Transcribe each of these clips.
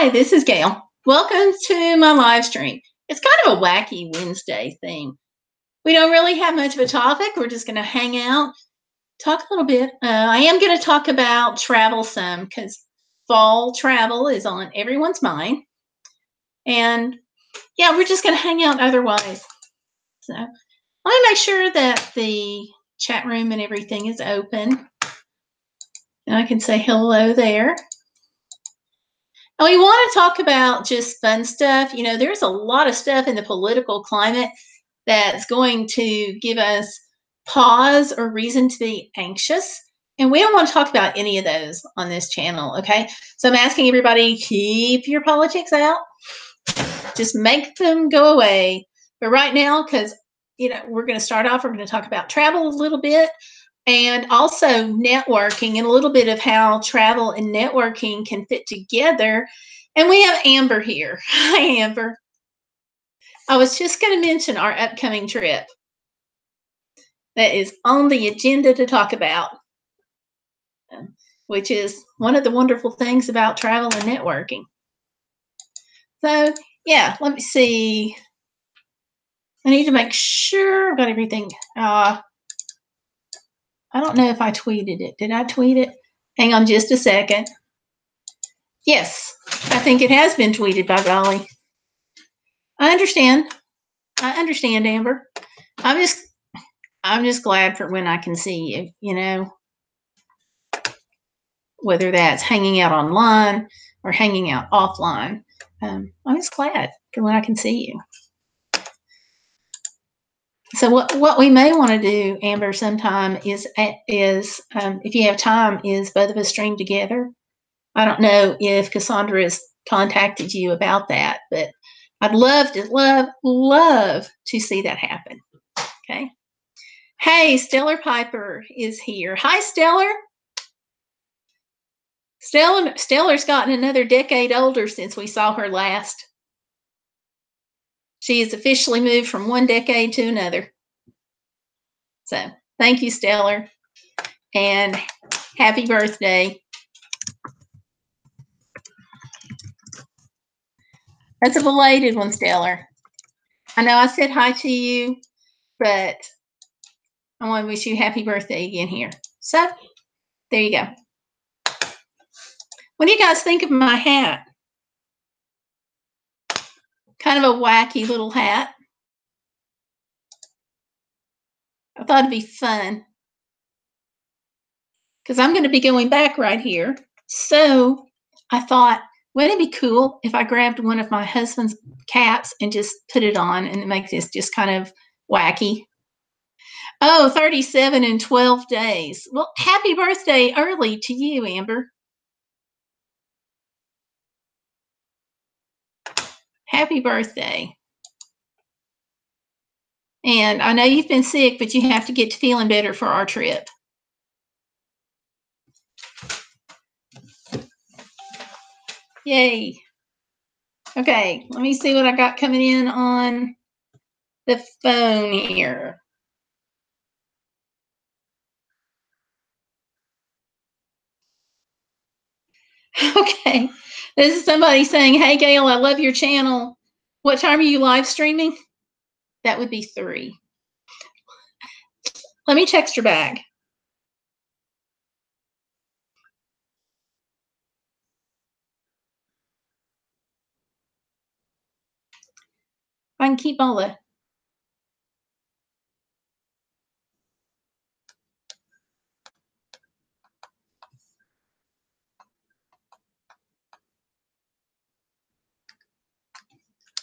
Hi, this is Gayle. Welcome to my live stream. It's kind of a wacky Wednesday thing. We don't really have much of a topic. We're just going to hang out, talk a little bit. I am going to talk about travel some because fall travel is on everyone's mind. And yeah, we're just going to hang out otherwise. So let me make sure that the chat room and everything is open. And I can say hello there. And we want to talk about just fun stuff. You know, there's a lot of stuff in the political climate that's going to give us pause or reason to be anxious. And we don't want to talk about any of those on this channel, okay? So I'm asking everybody, keep your politics out. Just make them go away. But right now, because, you know, we're going to start off, we're going to talk about travel a little bit. And also networking and a little bit of how travel and networking can fit together. And we have Amber here. Hi, Amber. I was just going to mention our upcoming trip that is on the agenda to talk about, which is one of the wonderful things about travel and networking. So, yeah, let me see. I need to make sure I've got everything. I don't know if I tweeted it. Did I tweet it? Hang on just a second. Yes, I think it has been tweeted, by golly. I understand. I understand, Amber. I'm just glad for when I can see you, you know, whether that's hanging out online or hanging out offline. I'm just glad for when I can see you. So what we may want to do, Amber, sometime is if you have time, is both of us stream together. I don't know if Cassandra has contacted you about that, but I'd love to see that happen. Okay. Hey, Stellar Piper is here. Hi, Stellar. Stellar's gotten another decade older since we saw her last. She has officially moved from one decade to another. So thank you, Stellar, and happy birthday. That's a belated one, Stellar. I know I said hi to you, but I want to wish you happy birthday again here. So there you go. What do you guys think of my hat? Kind of a wacky little hat. I thought it'd be fun because I'm going to be going back right here. So I thought, wouldn't it be cool if I grabbed one of my husband's caps and just put it on and make this just kind of wacky? Oh, 37 in 12 days. Well, happy birthday early to you, Amber. Happy birthday. And I know you've been sick, but you have to get to feeling better for our trip. Yay. Okay, let me see what I got coming in on the phone here. Okay, this is somebody saying, hey, Gayle, I love your channel. What time are you live streaming? That would be 3. Let me text her back. I can keep all the...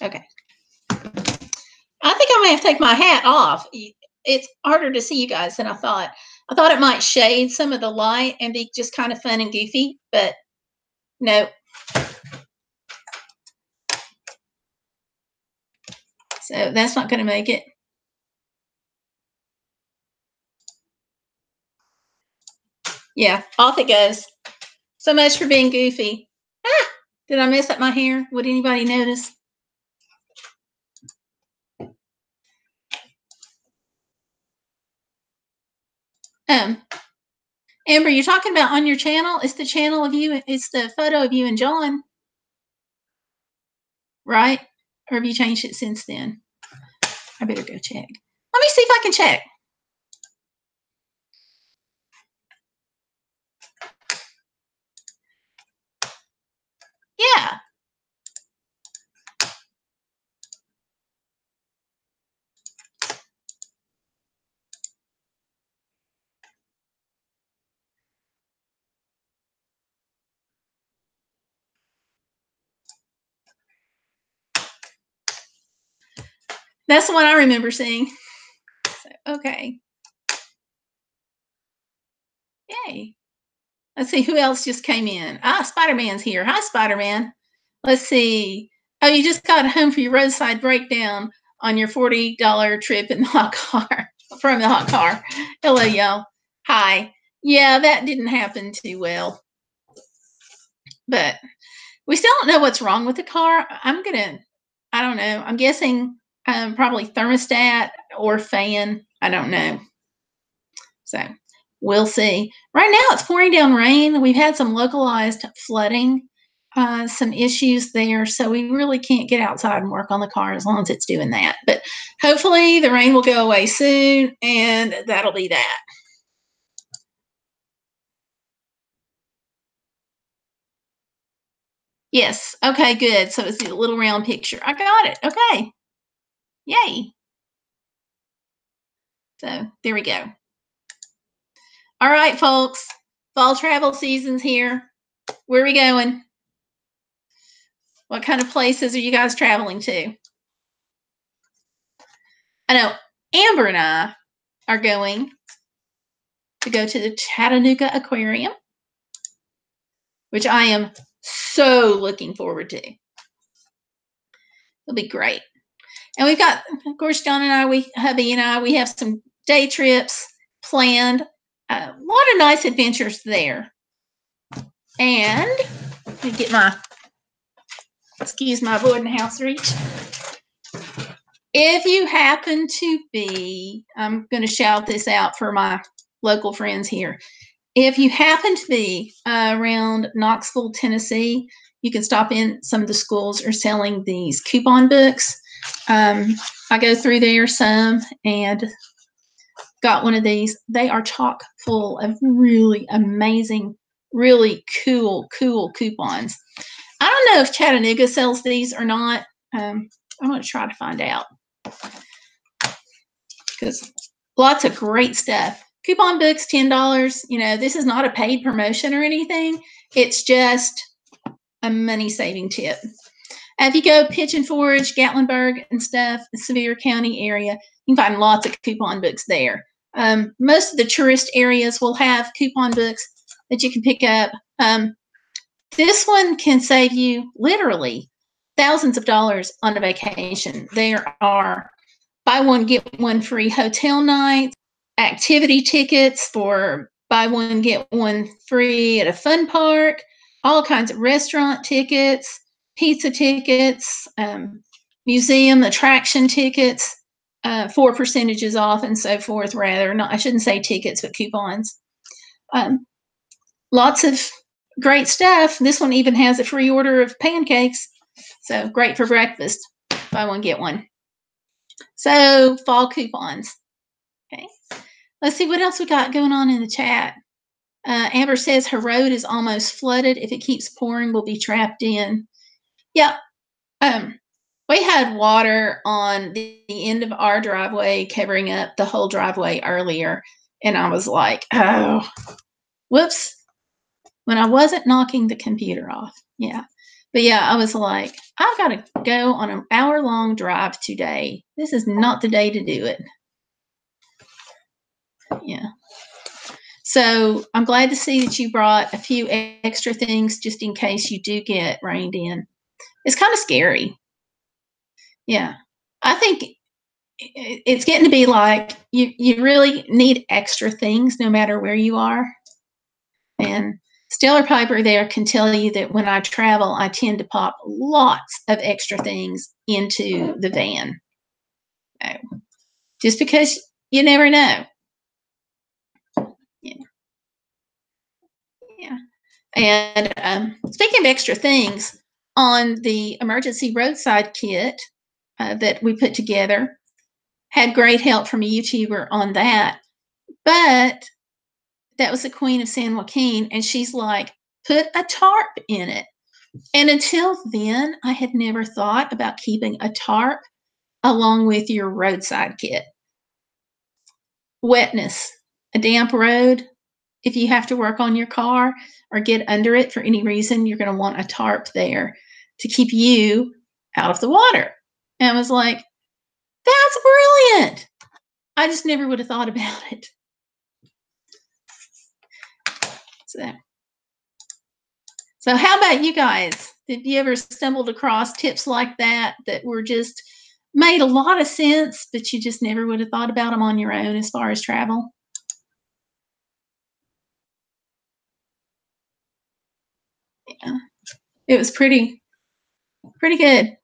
Okay. I think I may have to take my hat off. It's harder to see you guys than I thought. I thought it might shade some of the light and be just kind of fun and goofy, but no. So that's not going to make it. Yeah, off it goes. So much for being goofy. Ah, did I mess up my hair? Would anybody notice? Amber, you're talking about on your channel? It's the channel of you. It's the photo of you and John. right? Or have you changed it since then? I better go check. Let me see if I can check. Yeah. That's the one I remember seeing. So, okay. Yay. Let's see who else just came in. Spider-Man's here. Hi, Spider-Man. Let's see. Oh, you just got home for your roadside breakdown on your $40 trip in the hot car from the hot car. Hello, y'all. Hi. Yeah, that didn't happen too well. But we still don't know what's wrong with the car. I don't know. I'm guessing probably thermostat or fan. I don't know. So we'll see. Right now it's pouring down rain. We've had some localized flooding, some issues there. So we really can't get outside and work on the car as long as it's doing that. But hopefully the rain will go away soon and that'll be that. Yes. Okay, good. So it's the little round picture. I got it. Okay. Yay. So there we go. All right, folks. Fall travel season's here. Where are we going? What kind of places are you guys traveling to? I know Amber and I are going to go to the Chattanooga Aquarium, which I am so looking forward to. It'll be great. And we've got, of course, John and I, hubby and I, we have some day trips planned. A lot of nice adventures there. And let me get excuse my Boarding-House reach. If you happen to be, I'm going to shout this out for my local friends here. If you happen to be around Knoxville, Tennessee, you can stop in. Some of the schools are selling these coupon books. I go through there some and got one of these. They are chock full of really amazing, really cool coupons. I don't know if Chattanooga sells these or not. I'm going to try to find out because lots of great stuff. Coupon books, $10. You know, this is not a paid promotion or anything. It's just a money-saving tip. If you go Pigeon Forge, Gatlinburg, and stuff, the Sevier County area, you can find lots of coupon books there. Most of the tourist areas will have coupon books that you can pick up. This one can save you literally thousands of dollars on a vacation. There are buy one, get one free hotel nights, activity tickets for buy one, get one free at a fun park, all kinds of restaurant tickets, pizza tickets, museum attraction tickets, 4% off and so forth, rather. Not, I shouldn't say tickets, but coupons. Lots of great stuff. This one even has a free order of pancakes. So great for breakfast. Buy one, get one. So fall coupons. Okay. Let's see what else we got going on in the chat. Amber says her road is almost flooded. If it keeps pouring, we'll be trapped in. Yeah. We had water on the end of our driveway covering up the whole driveway earlier. And I was like, oh, whoops. When I wasn't knocking the computer off. Yeah. But yeah, I was like, I've got to go on an hour-long drive today. This is not the day to do it. Yeah. So I'm glad to see that you brought a few extra things just in case you do get rained in. It's kind of scary. Yeah. I think it's getting to be like you really need extra things no matter where you are. And Stellar Piper there can tell you that when I travel, I tend to pop lots of extra things into the van. So, just because you never know. Yeah. Yeah. And speaking of extra things, on the emergency roadside kit that we put together. Had great help from a YouTuber on that. But that was the Queen of San Joaquin, and she's like, put a tarp in it. And until then, I had never thought about keeping a tarp along with your roadside kit. Wetness, a damp road, if you have to work on your car or get under it for any reason, you're going to want a tarp there to keep you out of the water. And I was like, that's brilliant. I just never would have thought about it. So how about you guys? Did you ever stumbled across tips like that were just made a lot of sense, but you just never would have thought about them on your own as far as travel? Yeah, it was pretty good.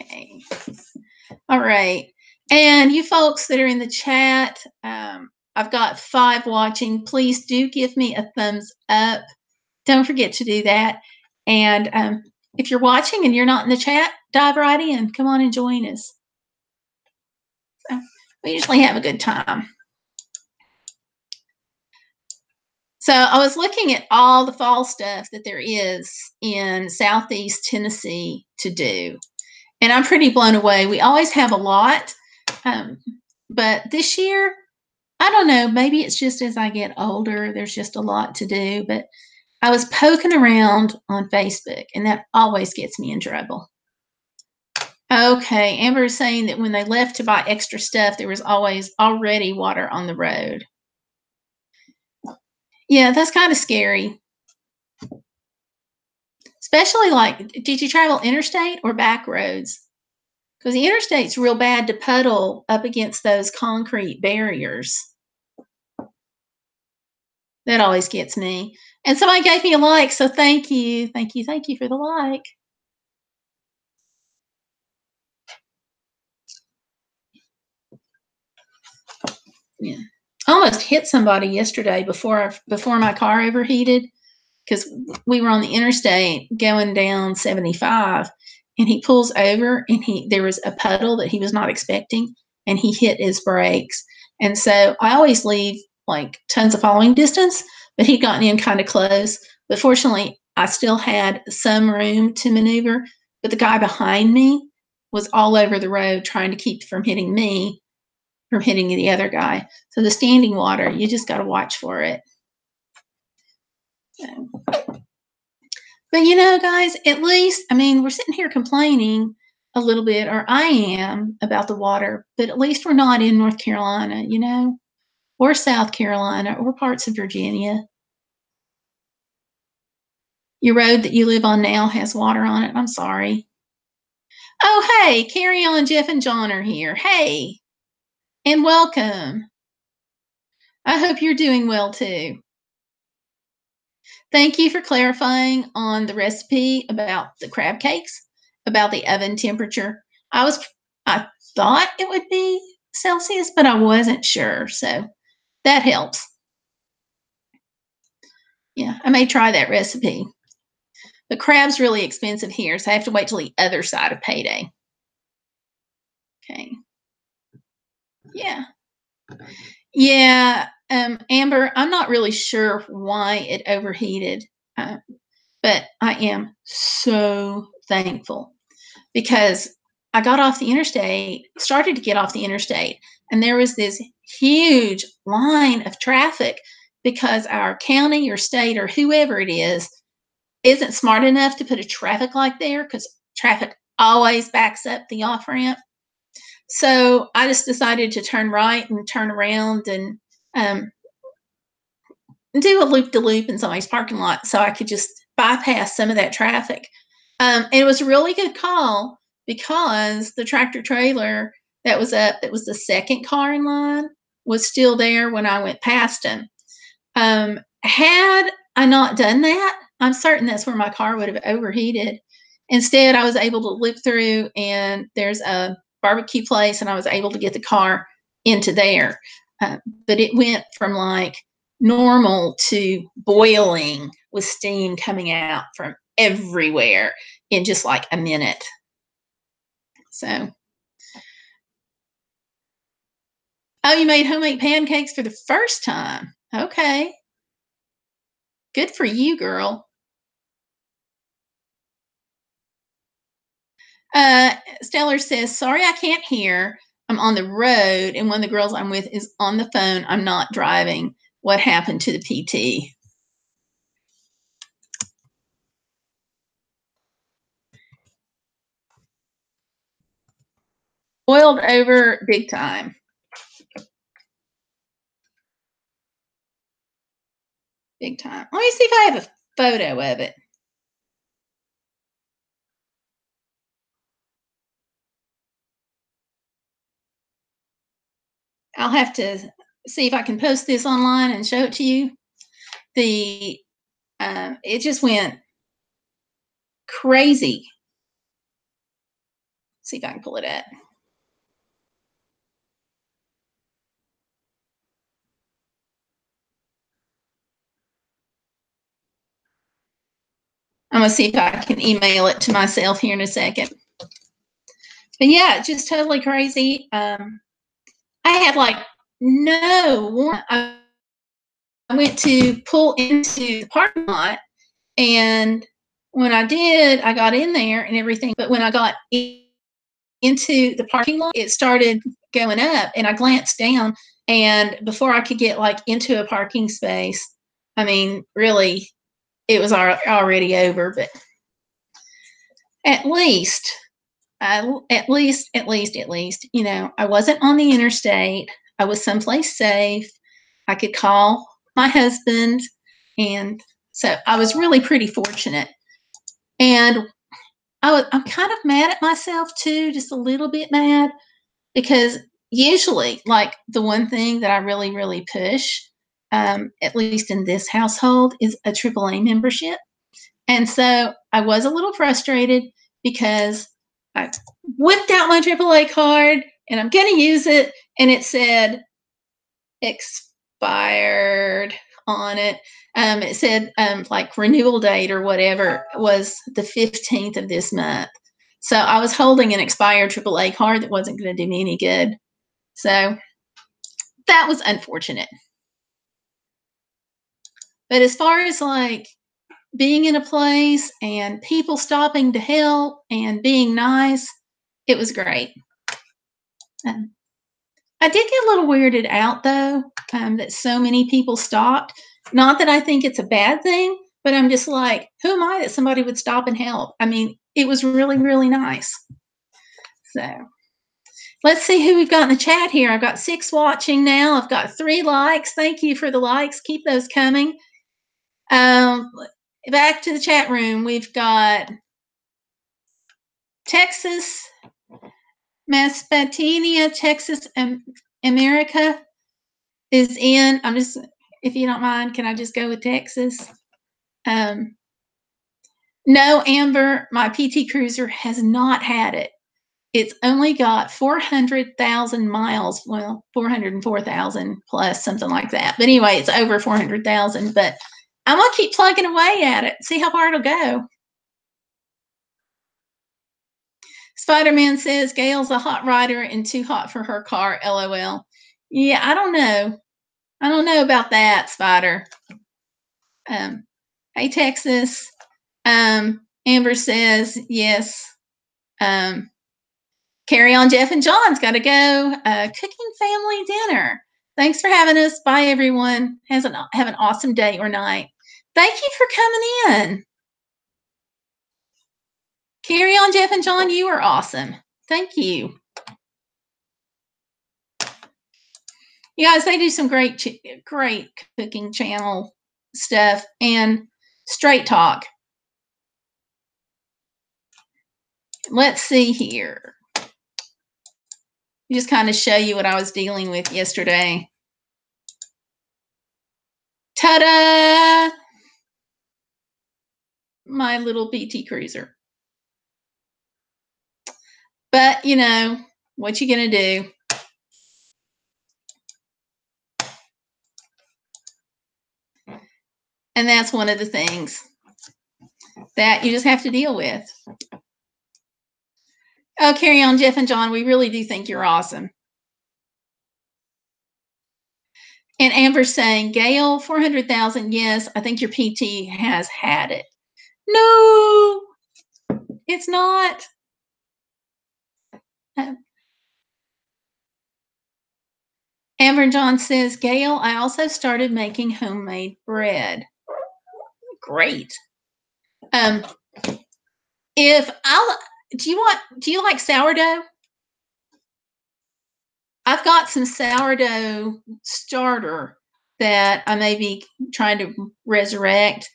Okay. All right. And you folks that are in the chat, I've got 5 watching. Please do give me a thumbs up. Don't forget to do that. And if you're watching and you're not in the chat, dive right in. Come on and join us. So we usually have a good time. So I was looking at all the fall stuff that there is in Southeast Tennessee to do. And I'm pretty blown away. We always have a lot. But this year, I don't know, maybe it's just as I get older, there's just a lot to do. But I was poking around on Facebook, and that always gets me in trouble. Okay, Amber is saying that when they left to buy extra stuff, there was always already water on the road. Yeah, that's kind of scary. Especially like, did you travel interstate or back roads? Because the interstate's real bad to puddle up against those concrete barriers. That always gets me. And somebody gave me a like, so thank you. Thank you for the like. Yeah. I almost hit somebody yesterday before my car overheated, because we were on the interstate going down 75, and he pulls over, and there was a puddle that he was not expecting, and he hit his brakes. And so I always leave like tons of following distance, but he'd gotten in kind of close. But fortunately, I still had some room to maneuver. But the guy behind me was all over the road trying to keep from hitting me, from hitting the other guy. So the standing water, you just got to watch for it. So. But you know, guys, at least, I mean, we're sitting here complaining a little bit, or I am, about the water, but at least we're not in North Carolina, you know, or South Carolina, or parts of Virginia. Your road that you live on now has water on it. I'm sorry. Oh, hey, Carry On, Jeff and John are here. Hey, and welcome. I hope you're doing well too. Thank you for clarifying on the recipe about the crab cakes, about the oven temperature. I thought it would be Celsius, but I wasn't sure. So that helps. Yeah, I may try that recipe. The crab's really expensive here, so I have to wait till the other side of payday. Okay. Yeah. Yeah, Amber, I'm not really sure why it overheated, but I am so thankful, because I got off the interstate, started to get off the interstate, and there was this huge line of traffic because our county or state or whoever it is isn't smart enough to put a traffic light there, because traffic always backs up the off-ramp. So I just decided to turn right and turn around and do a loop-de-loop in somebody's parking lot so I could just bypass some of that traffic. It was a really good call, because the tractor trailer that was up, that was the second car in line, was still there when I went past him. Had I not done that, I'm certain that's where my car would have overheated. Instead, I was able to loop through, and there's a barbecue place, and I was able to get the car into there. But it went from like normal to boiling with steam coming out from everywhere in just like a minute. So, oh, you made homemade pancakes for the first time. Okay. Good for you, girl. Stellar says, sorry, I can't hear. I'm on the road, and one of the girls I'm with is on the phone. I'm not driving. What happened to the PT? Boiled over big time. Big time. Let me see if I have a photo of it. I'll have to see if I can post this online and show it to you. It just went crazy. See if I can pull it up. I'm gonna see if I can email it to myself here in a second. But yeah, just totally crazy. I had like no warrant. I went to pull into the parking lot, and when I did, I got in there and everything. But when I got into the parking lot, it started going up, and I glanced down, and before I could get like into a parking space, I mean, really, it was already over. But at least, you know, I wasn't on the interstate. I was someplace safe. I could call my husband, and so I was really pretty fortunate. And I'm kind of mad at myself too, just a little bit mad, because usually, like, the one thing that I really, really push, at least in this household, is a AAA membership. And so I was a little frustrated because I whipped out my AAA card and I'm going to use it, and it said expired on it. It said like renewal date or whatever was the 15th of this month. So I was holding an expired AAA card that wasn't going to do me any good. So that was unfortunate. But as far as like being in a place and people stopping to help and being nice, it was great. Um, I did get a little weirded out though, that so many people stopped. Not that I think it's a bad thing, but I'm just like, who am I that somebody would stop and help? I mean, it was really, really nice. So let's see who we've got in the chat here. I've got 6 watching now. I've got 3 likes. Thank you for the likes. Keep those coming. Um, Back to the chat room. We've got Texas, Mesopotamia, Texas, America is in. I'm just, if you don't mind, can I just go with Texas? No, Amber, my PT Cruiser has not had it. It's only got 400,000 miles. Well, 404,000 plus, something like that. But anyway, it's over 400,000. But I'm going to keep plugging away at it, see how far it'll go. Spider-Man says Gayle's a hot rider and too hot for her car, LOL. Yeah, I don't know. I don't know about that, Spider. Hey, Texas. Amber says, yes. Carry on, Jeff and John's got to go. Cooking family dinner. Thanks for having us. Bye, everyone. Have an awesome day or night. Thank you for coming in. Carry on, Jeff and John. You are awesome. Thank you. You guys, they do some great cooking channel stuff and straight talk. Let's see here. Just kind of show you what I was dealing with yesterday. Ta-da! My little PT Cruiser. But, you know, what you gonna do? And that's one of the things that you just have to deal with. Oh, carry on, Jeff and John. We really do think you're awesome. And Amber's saying, Gayle, 400,000. Yes, I think your PT has had it. No, it's not. Amber and John says, Gayle, I also started making homemade bread. Great. If I'll, do you like sourdough? I've got some sourdough starter that I may be trying to resurrect.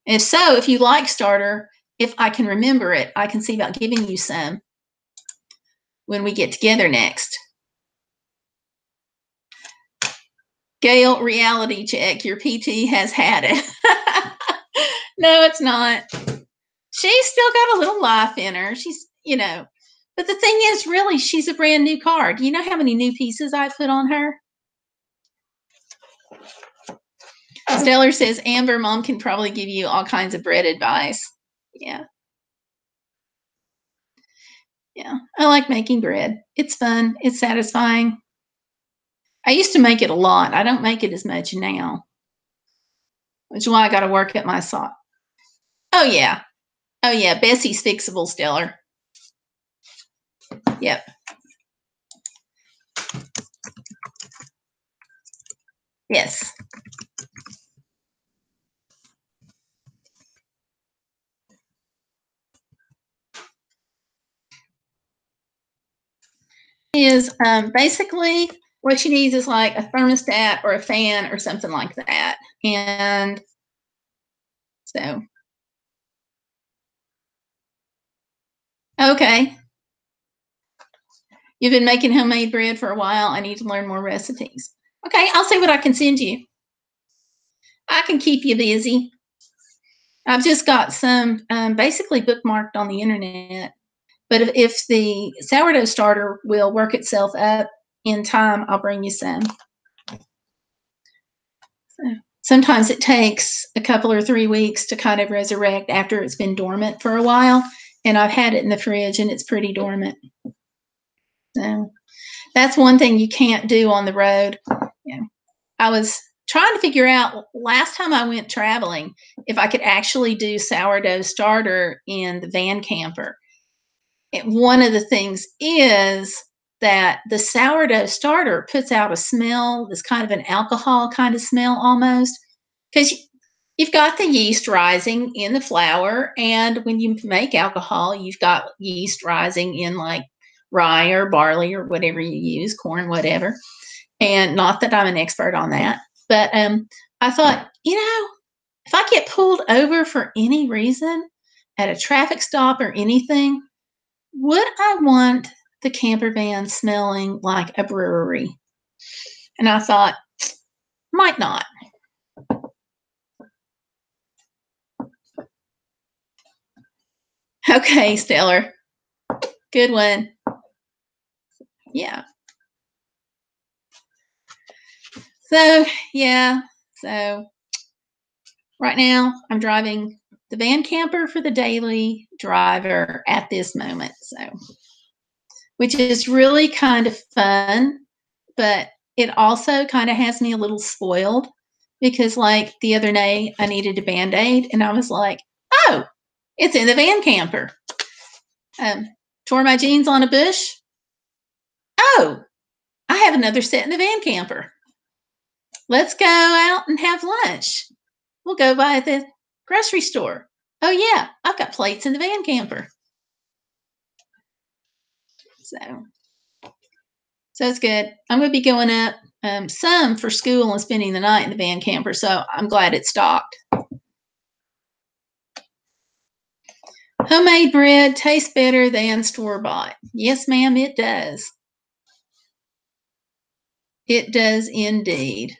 And so, if you like starter, if I can remember it, I can see about giving you some when we get together next. Gayle, reality check. Your PT has had it. No, it's not. She's still got a little life in her. She's, but the thing is, really, she's a brand new car. Do you know how many new pieces I put on her? Stellar says, Amber, Mom can probably give you all kinds of bread advice. Yeah. Yeah. I like making bread. It's fun. It's satisfying. I used to make it a lot. I don't make it as much now, which is why I got to work at my sauce. Oh, yeah. Oh, yeah. Bessie's fixable, Stellar. Yep. Yes. Is basically what she needs is like a thermostat or a fan or something like that. And so, okay. You've been making homemade bread for a while. I need to learn more recipes. Okay, I'll see what I can send you. I can keep you busy. I've just got some basically bookmarked on the internet. But if the sourdough starter will work itself up in time, I'll bring you some. So, sometimes it takes a couple or 3 weeks to kind of resurrect after it's been dormant for a while. And I've had it in the fridge and it's pretty dormant. So that's one thing you can't do on the road. I was trying to figure out last time I went traveling if I could actually do sourdough starter in the van camper. And one of the things is that the sourdough starter puts out a smell that's kind of an alcohol kind of smell almost, because you've got the yeast rising in the flour, and when you make alcohol, you've got yeast rising in like rye or barley or whatever you use, corn, whatever. And not that I'm an expert on that, but I thought, if I get pulled over for any reason at a traffic stop or anything, would I want the camper van smelling like a brewery? And I thought, might not. Okay, Stellar. Good one. Yeah. So, yeah. So, right now, I'm driving the van camper for the daily driver at this moment. So, which is really kind of fun, but it also kind of has me a little spoiled because, like, the other day I needed a Band-Aid and I was like, oh, it's in the van camper. Tore my jeans on a bush. Oh, I have another set in the van camper. Let's go out and have lunch. We'll go by the grocery store. Oh, yeah, I've got plates in the van camper. So it's good. I'm going to be going up some for school and spending the night in the van camper, so I'm glad it's stocked. Homemade bread tastes better than store-bought. Yes, ma'am, it does. It does indeed.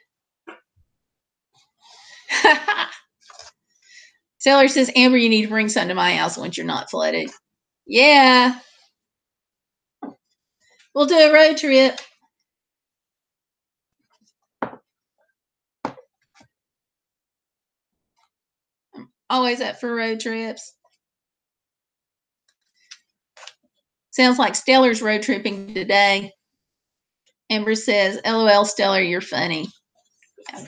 Seller says, Amber, you need to bring some to my house once you're not flooded. Yeah. We'll do a road trip. Always up for road trips. Sounds like Stellar's road tripping today. Amber says, LOL, Stellar, you're funny. Yeah.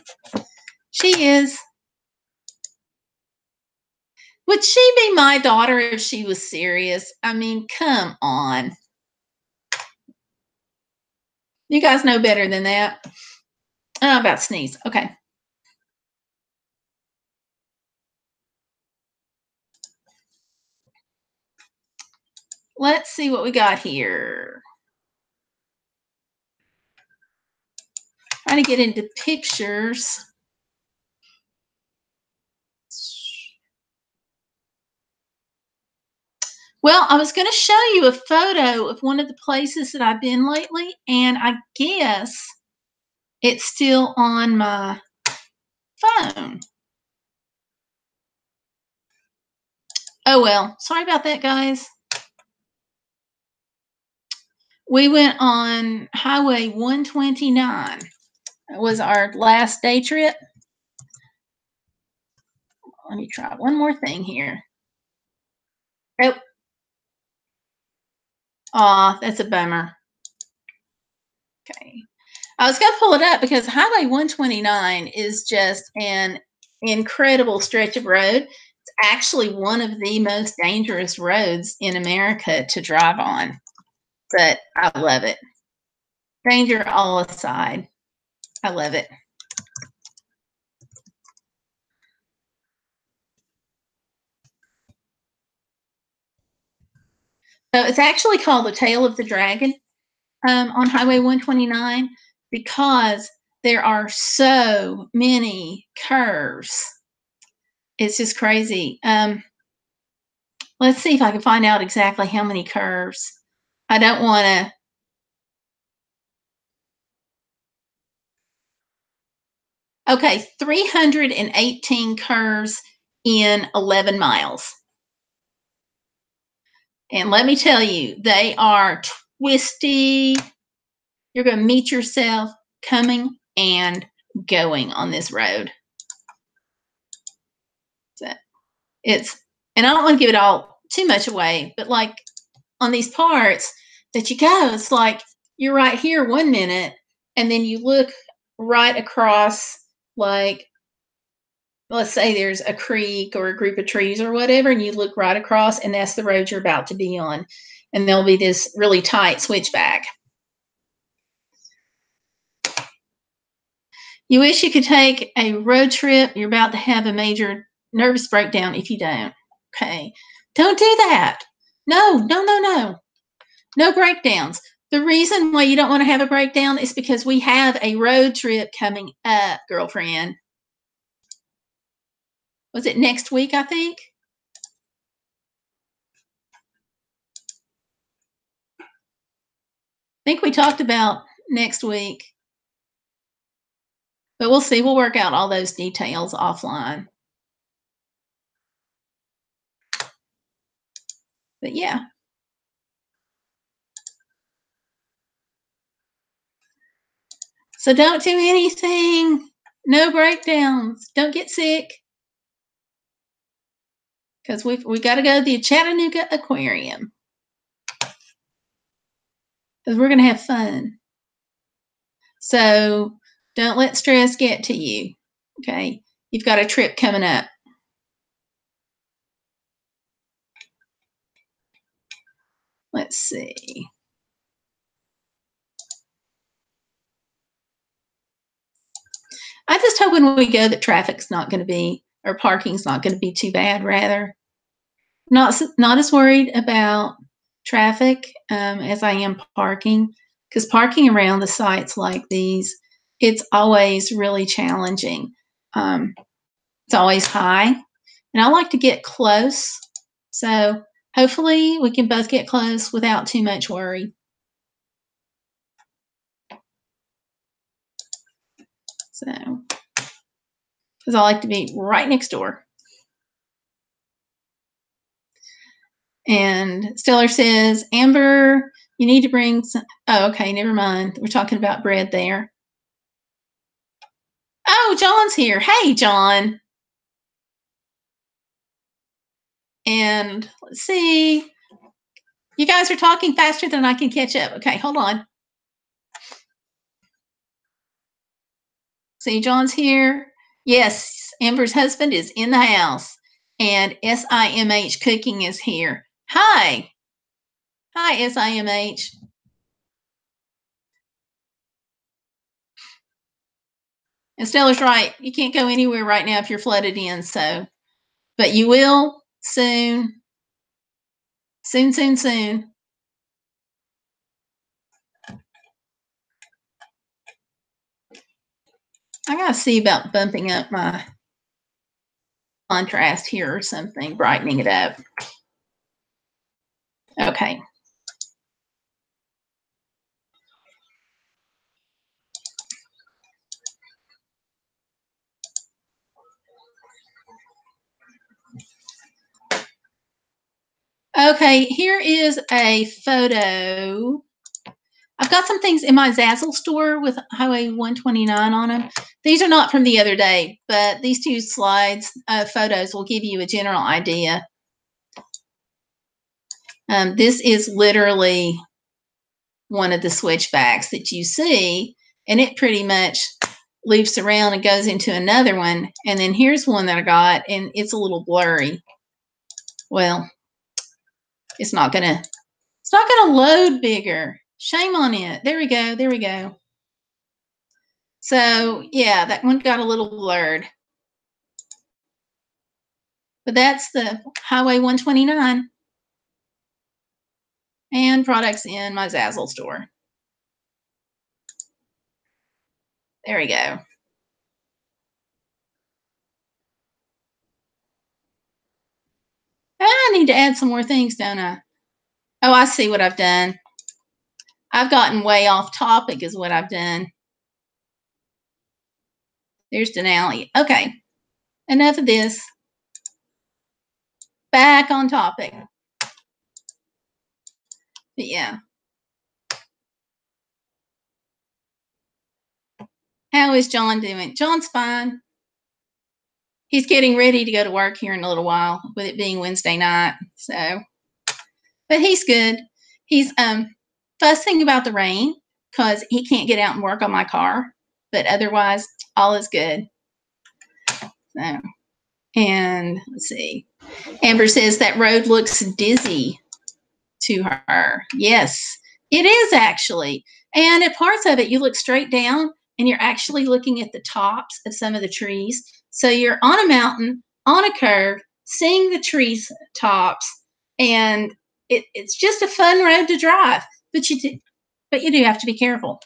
She is. Would she be my daughter if she was serious? I mean, come on. You guys know better than that. Oh, about sneeze. Okay. Let's see what we got here. Trying to get into pictures. Well, I was going to show you a photo of one of the places that I've been lately, and I guess it's still on my phone. Oh, well, sorry about that, guys. We went on Highway 129. It was our last day trip. Let me try one more thing here. Oh. Aw, that's a bummer. Okay. I was going to pull it up because Highway 129 is just an incredible stretch of road. It's actually one of the most dangerous roads in America to drive on, but I love it. Danger all aside, I love it. So it's actually called the Tail of the Dragon on Highway 129 because there are so many curves. It's just crazy. Let's see if I can find out exactly how many curves. I don't want to. Okay, 318 curves in 11 miles. And let me tell you, they are twisty. You're going to meet yourself coming and going on this road. So and I don't want to give it all too much away, but like on these parts that you go, it's like you're right here 1 minute, and then you look right across, like, let's say there's a creek or a group of trees or whatever, and you look right across, and that's the road you're about to be on. And there'll be this really tight switchback. You wish you could take a road trip. You're about to have a major nervous breakdown if you don't. Okay. Don't do that. No, no, no, no. No breakdowns. The reason why you don't want to have a breakdown is because we have a road trip coming up, girlfriend. Was it next week, I think? I think we talked about next week. But we'll see. We'll work out all those details offline. But yeah. So don't do anything. No breakdowns. Don't get sick. Because we got to go to the Chattanooga Aquarium. Because we're going to have fun. So don't let stress get to you. Okay. You've got a trip coming up. Let's see. I just hope when we go that traffic's not going to be, or parking's not going to be too bad, rather. Not as worried about traffic as I am parking, because parking around the sites like these, it's always really challenging. It's always high, and I like to get close. So hopefully we can both get close without too much worry. So, because I like to be right next door. And Stellar says, Amber, you need to bring some. Oh, okay, never mind. We're talking about bread there. Oh, John's here. Hey, John. And let's see. You guys are talking faster than I can catch up. Okay, hold on. See, John's here. Yes, Amber's husband is in the house. And SIMH Cooking is here. Hi. Hi, SIMH. And Stella's right. You can't go anywhere right now if you're flooded in. So, but you will soon. Soon, soon, soon. I got to see about bumping up my contrast here or something, brightening it up. Okay. Okay, here is a photo. I've got some things in my Zazzle store with Highway 129 on them. These are not from the other day, but these two slides, photos, will give you a general idea. This is literally one of the switchbacks that you see, and it pretty much loops around and goes into another one. And then here's one that I got, and it's a little blurry. Well, it's not gonna load bigger. Shame on it. There we go. There we go. So yeah, that one got a little blurred. But that's the Highway 129 and products in my Zazzle store. There we go. I need to add some more things, don't I? Oh, I see what I've done. I've gotten way off topic is what I've done. There's Denali. Okay, enough of this. Back on topic. But yeah. How is John doing? John's fine. He's getting ready to go to work here in a little while with it being Wednesday night. So, but he's good. He's fussing about the rain because he can't get out and work on my car. But otherwise, all is good. So, and let's see. Amber says that road looks dizzy to her. Yes, it is actually. And at parts of it, you look straight down and you're actually looking at the tops of some of the trees. So you're on a mountain, on a curve, seeing the trees tops, and it's just a fun road to drive. But you do have to be careful.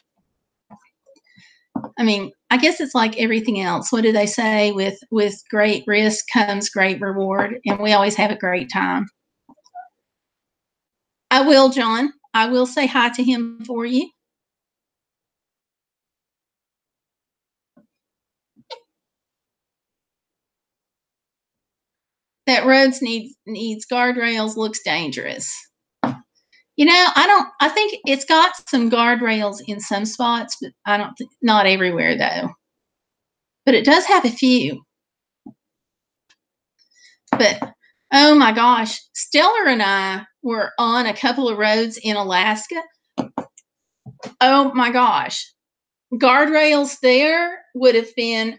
I mean, I guess it's like everything else. What do they say? With great risk comes great reward, and we always have a great time. I will, John. I will say hi to him for you. That roads needs guardrails, looks dangerous. You know, I think it's got some guardrails in some spots, but I don't not everywhere though. But it does have a few. But oh my gosh, Stellar and I were on a couple of roads in Alaska. Oh my gosh. Guardrails there would have been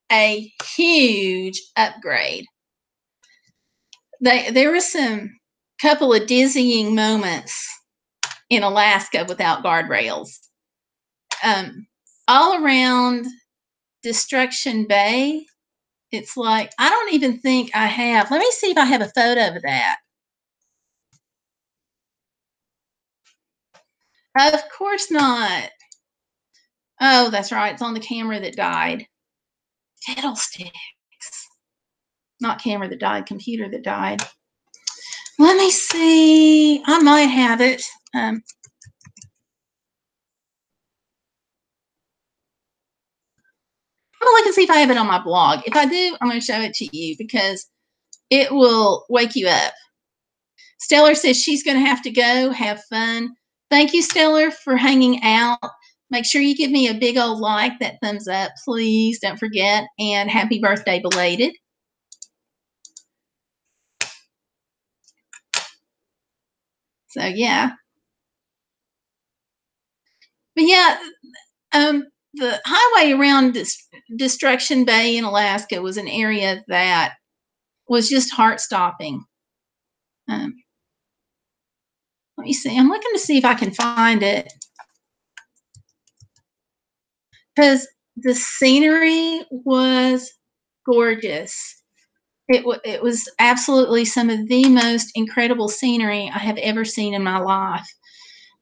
a huge upgrade. There were some couple of dizzying moments in Alaska without guardrails. All around Destruction Bay, it's like, I don't even think I have. Let me see if I have a photo of that. Of course not. Oh, that's right. It's on the camera that died. Fiddlesticks. Not camera that died, computer that died. Let me see. I might have it. I'm gonna look and see if I have it on my blog. If I do, I'm gonna show it to you because it will wake you up. Stellar says she's gonna have to go. Have fun. Thank you, Stellar, for hanging out. Make sure you give me a big old like, that thumbs up, please. Don't forget. And happy birthday belated. So yeah, but yeah, the highway around Destruction Bay in Alaska was an area that was just heart stopping. Um, let me see. I'm looking to see if I can find it because the scenery was gorgeous. It was absolutely some of the most incredible scenery I have ever seen in my life.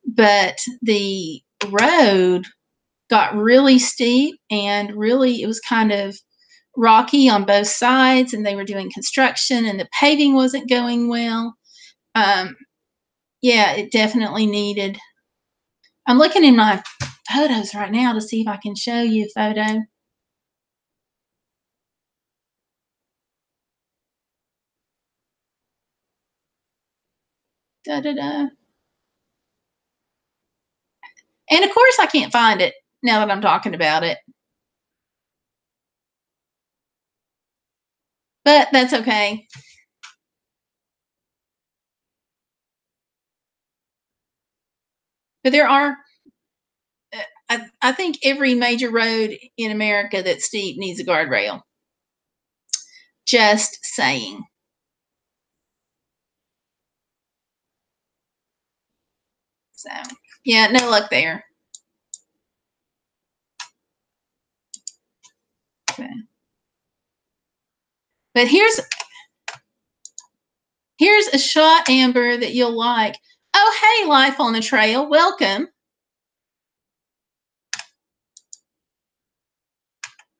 But the road got really steep and really it was kind of rocky on both sides, and they were doing construction and the paving wasn't going well. Um, yeah, it definitely needed. I'm looking in my photos right now to see if I can show you a photo. Da, da, da. And of course, I can't find it now that I'm talking about it, but that's okay. But there are, I think every major road in America that's steep needs a guardrail. Just saying. So, yeah, no luck there. So, but here's a shot, Amber, that you'll like. Oh, hey, Life on the Trail. Welcome.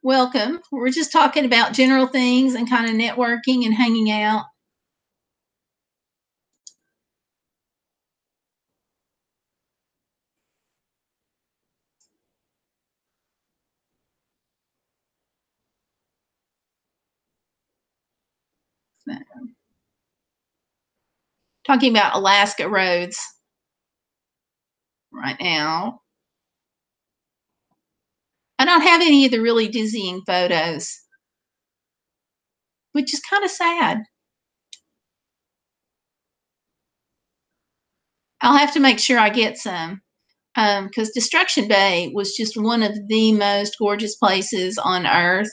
Welcome. We're just talking about general things and kind of networking and hanging out. So, talking about Alaska roads right now. I don't have any of the really dizzying photos, which is kind of sad. I'll have to make sure I get some because Destruction Bay was just one of the most gorgeous places on earth,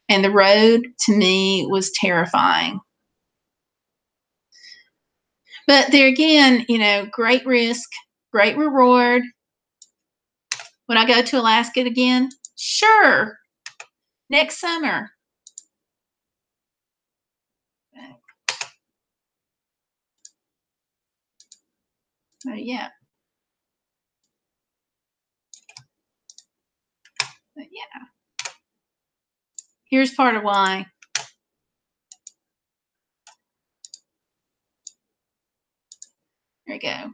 and the road to me was terrifying. But there again, you know, great risk, great reward. Would I go to Alaska again? Sure, next summer. Yeah. But yeah. Here's part of why. There we go.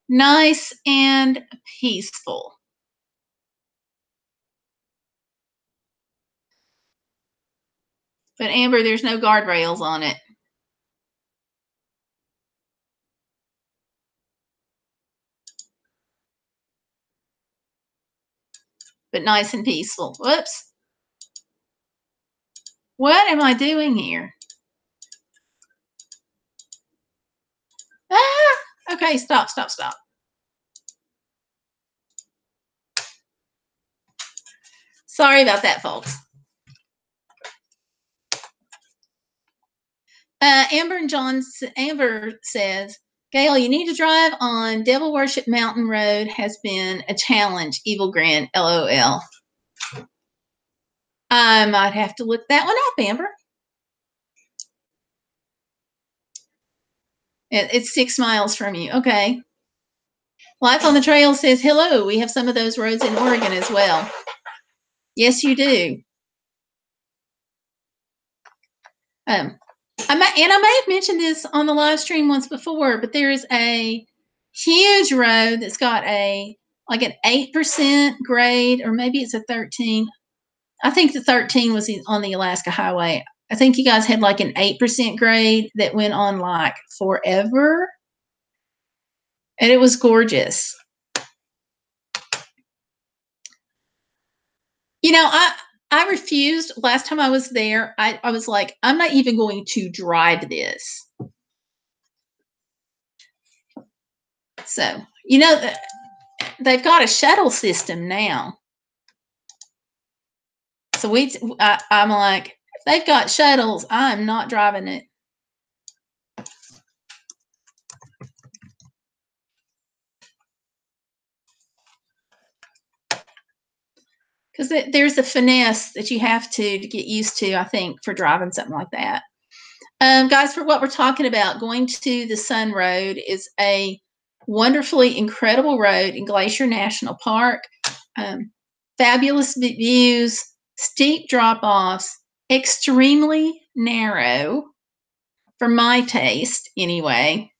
Nice and peaceful. But Amber, there's no guardrails on it. But nice and peaceful. Whoops. What am I doing here? Ah! Okay, stop. Sorry about that, folks. Amber says, Gayle, you need to drive on Devil Worship Mountain Road has been a challenge. Evil Grin, LOL. I might have to look that one up, Amber. It's 6 miles from you. Okay. Life on the Trail says, hello, we have some of those roads in Oregon as well. Yes, you do. I may have mentioned this on the live stream once before, but there is a huge road that's got an 8% grade, or maybe it's a 13. I think the 13 was on the Alaska Highway. I think you guys had like an 8% grade that went on like forever. And it was gorgeous. You know, I refused last time I was there. I was like, I'm not even going to drive this. So, you know, they've got a shuttle system now. So I'm like, if they've got shuttles, I'm not driving it. Because there's a finesse that you have to get used to, I think, for driving something like that. Guys, for what we're talking about, going to the Sun Road is a wonderfully incredible road in Glacier National Park. Fabulous views, steep drop-offs, extremely narrow, for my taste anyway.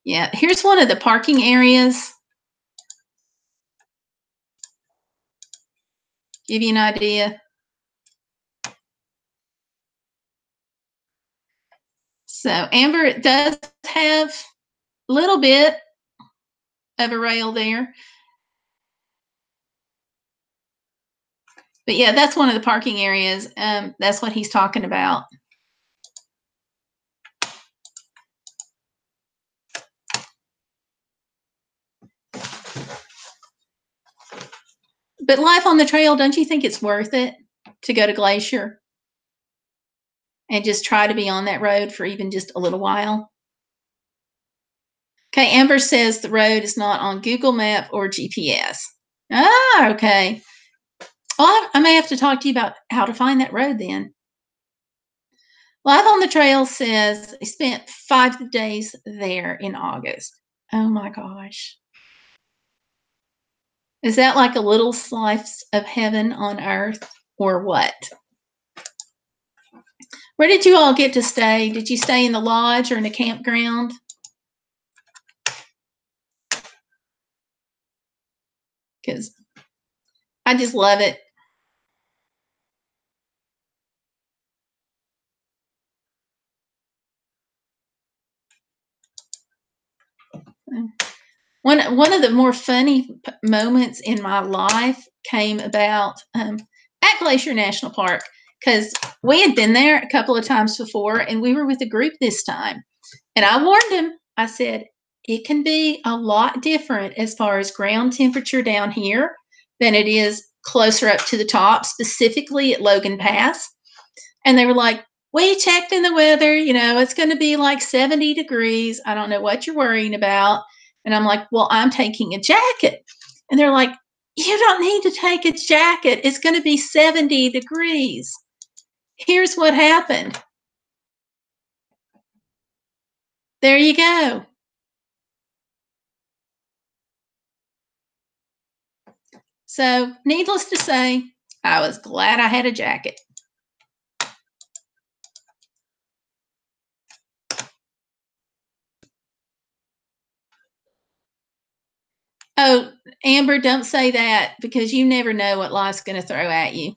Yeah, here's one of the parking areas. Give you an idea. So Amber does have a little bit of a rail there. But yeah, that's one of the parking areas. That's what he's talking about. But life on the trail, don't you think it's worth it to go to Glacier and just try to be on that road for even just a little while? Okay, Amber says the road is not on Google Map or GPS. Ah, okay. Well, I may have to talk to you about how to find that road then. Life on the Trail says they spent 5 days there in August. Oh my gosh. Is that like a little slice of heaven on earth or what? Where did you all get to stay? Did you stay in the lodge or in a campground? Because I just love it. One of the more funny moments in my life came about at Glacier National Park, because we had been there a couple of times before and we were with a group this time. And I warned him, I said, it can be a lot different as far as ground temperature down here than it is closer up to the top, specifically at Logan Pass. And they were like, we checked in the weather, it's going to be like 70 degrees. I don't know what you're worrying about. And I'm like, well, I'm taking a jacket. And they're like, you don't need to take a jacket. It's going to be 70 degrees. Here's what happened. There you go. So, needless to say, I was glad I had a jacket. Oh, Amber, don't say that, because you never know what life's going to throw at you.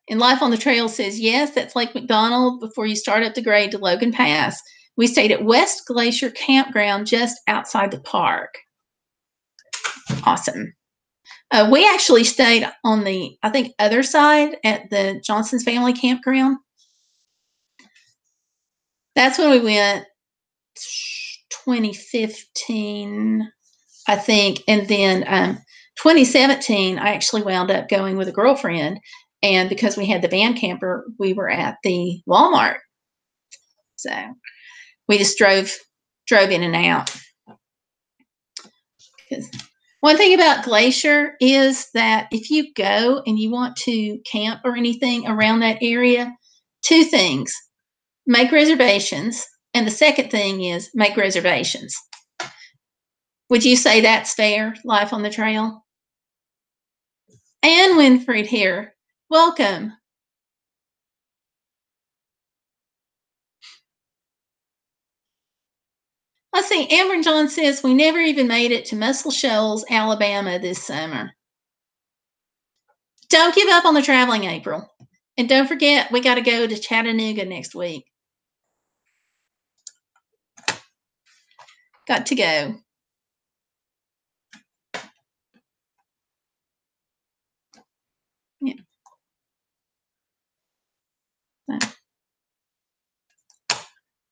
And Life on the Trail says, yes, that's Lake McDonald before you start up the grade to Logan Pass. We stayed at West Glacier Campground just outside the park. Awesome. We actually stayed on the, I think, other side at the Johnson's Family Campground. That's when we went 2015, I think. And then 2017, I actually wound up going with a girlfriend. And because we had the van camper, we were at the Walmart. So we just drove in and out. One thing about Glacier is that if you go and you want to camp or anything around that area, 2 things: make reservations, and the second thing is make reservations. Would you say that's fair, Life on the Trail? Ann Winfried here. Welcome. Let's see. Amber John says we never even made it to Muscle Shoals, Alabama this summer. Don't give up on the traveling, April. And don't forget, we got to go to Chattanooga next week. Got to go. Yeah.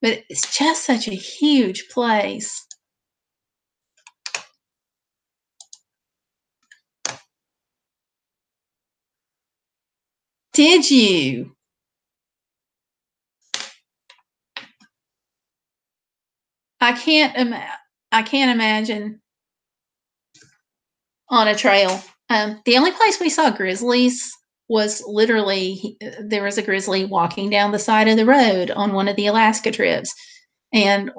But it's just such a huge place. Did you? I can't imagine on a trail. The only place we saw grizzlies was literally there was a grizzly walking down the side of the road on one of the Alaska trips, and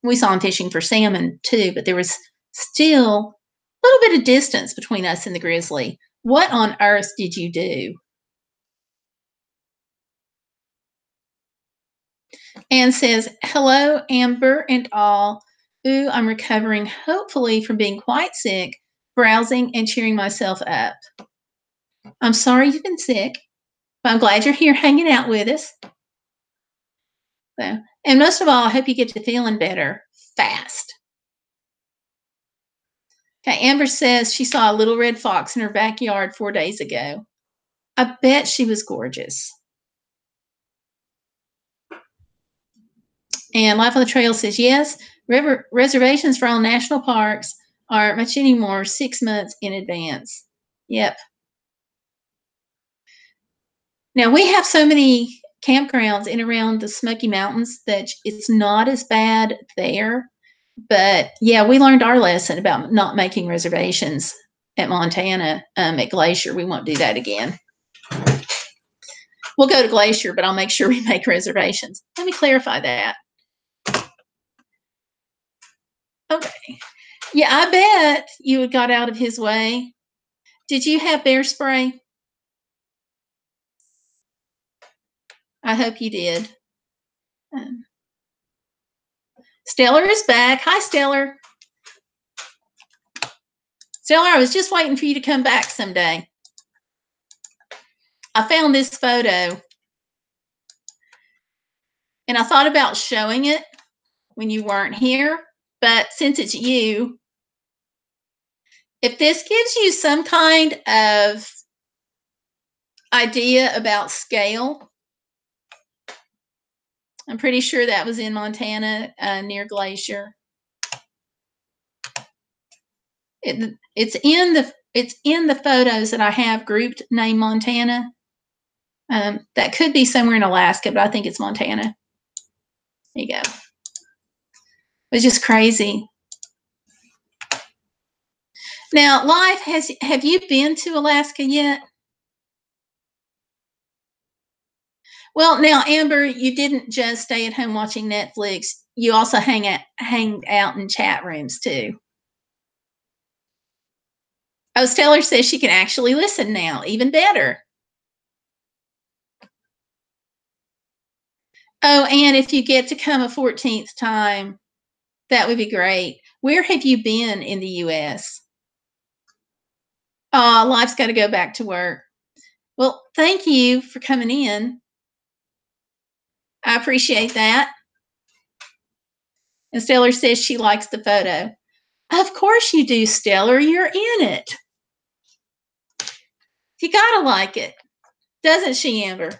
we saw him fishing for salmon too. But there was still a little bit of distance between us and the grizzly. What on earth did you do? Anne says, "Hello, Amber and all. Ooh, I'm recovering, hopefully, from being quite sick, browsing and cheering myself up. I'm sorry you've been sick, but I'm glad you're here hanging out with us. So, and most of all, I hope you get to feeling better fast." Okay, Amber says she saw a little red fox in her backyard 4 days ago. I bet she was gorgeous. And Life on the Trail says, yes, reservations for all national parks aren't much anymore, 6 months in advance. Yep. Now, we have so many campgrounds in around the Smoky Mountains that it's not as bad there. But yeah, we learned our lesson about not making reservations at Montana at Glacier. We won't do that again. We'll go to Glacier, but I'll make sure we make reservations. Let me clarify that. Okay. Yeah, I bet you had got out of his way. Did you have bear spray? I hope you did. Stellar is back. Hi, Stellar. Stellar, I was just waiting for you to come back someday. I found this photo, and I thought about showing it when you weren't here, but since it's you, if this gives you some kind of idea about scale, I'm pretty sure that was in Montana near Glacier. It's in the photos that I have grouped named Montana. That could be somewhere in Alaska, but I think it's Montana. There you go. It's just crazy. Now, have you been to Alaska yet? Well, now, Amber, you didn't just stay at home watching Netflix. You also hang out in chat rooms too. Oh, Stellar says she can actually listen now. Even better. Oh, and if you get to come a 14th time, that would be great. Where have you been in the U.S.? Oh, life's got to go back to work. Well, thank you for coming in. I appreciate that. And Stellar says she likes the photo. Of course you do, Stellar. You're in it. You got to like it. Doesn't she, Amber?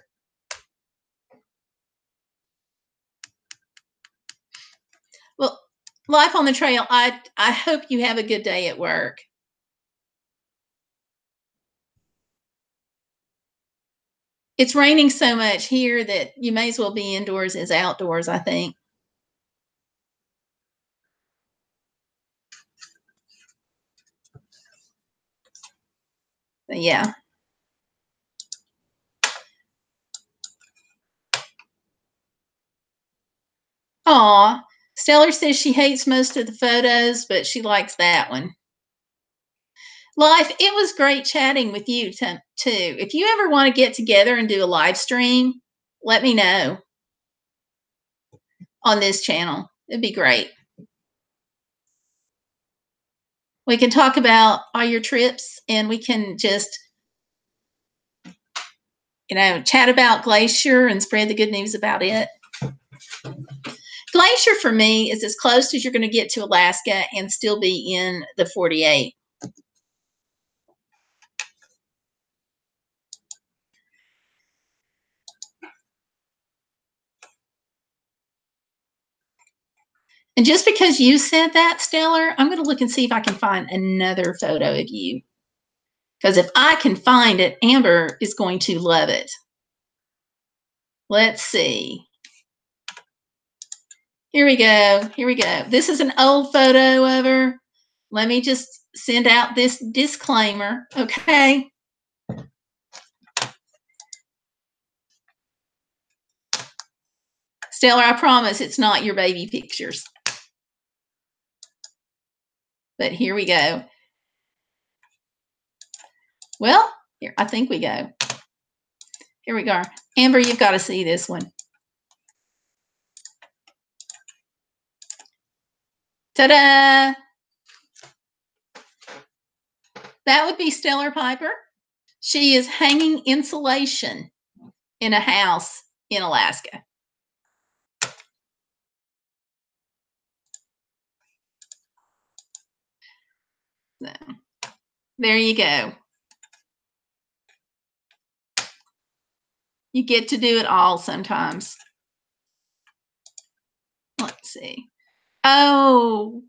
Well, Life on the Trail, I hope you have a good day at work. It's raining so much here that you may as well be indoors as outdoors, I think. But yeah. Aw. Stellar says she hates most of the photos, but she likes that one. Life, it was great chatting with you too. If you ever want to get together and do a live stream, let me know on this channel. It'd be great. We can talk about all your trips and we can just, chat about Glacier and spread the good news about it. Glacier for me is as close as you're going to get to Alaska and still be in the 48. And just because you said that, Stellar, I'm going to look and see if I can find another photo of you. Because if I can find it, Amber is going to love it. Let's see. Here we go. Here we go. This is an old photo of her. Let me just send out this disclaimer. Okay. Stellar, I promise it's not your baby pictures. But here we go. Well, here, I think we go. Here we go. Amber, you've got to see this one. Ta-da! That would be Stellar Piper. She is hanging insulation in a house in Alaska. So, there you go. You get to do it all sometimes. Let's see. Oh,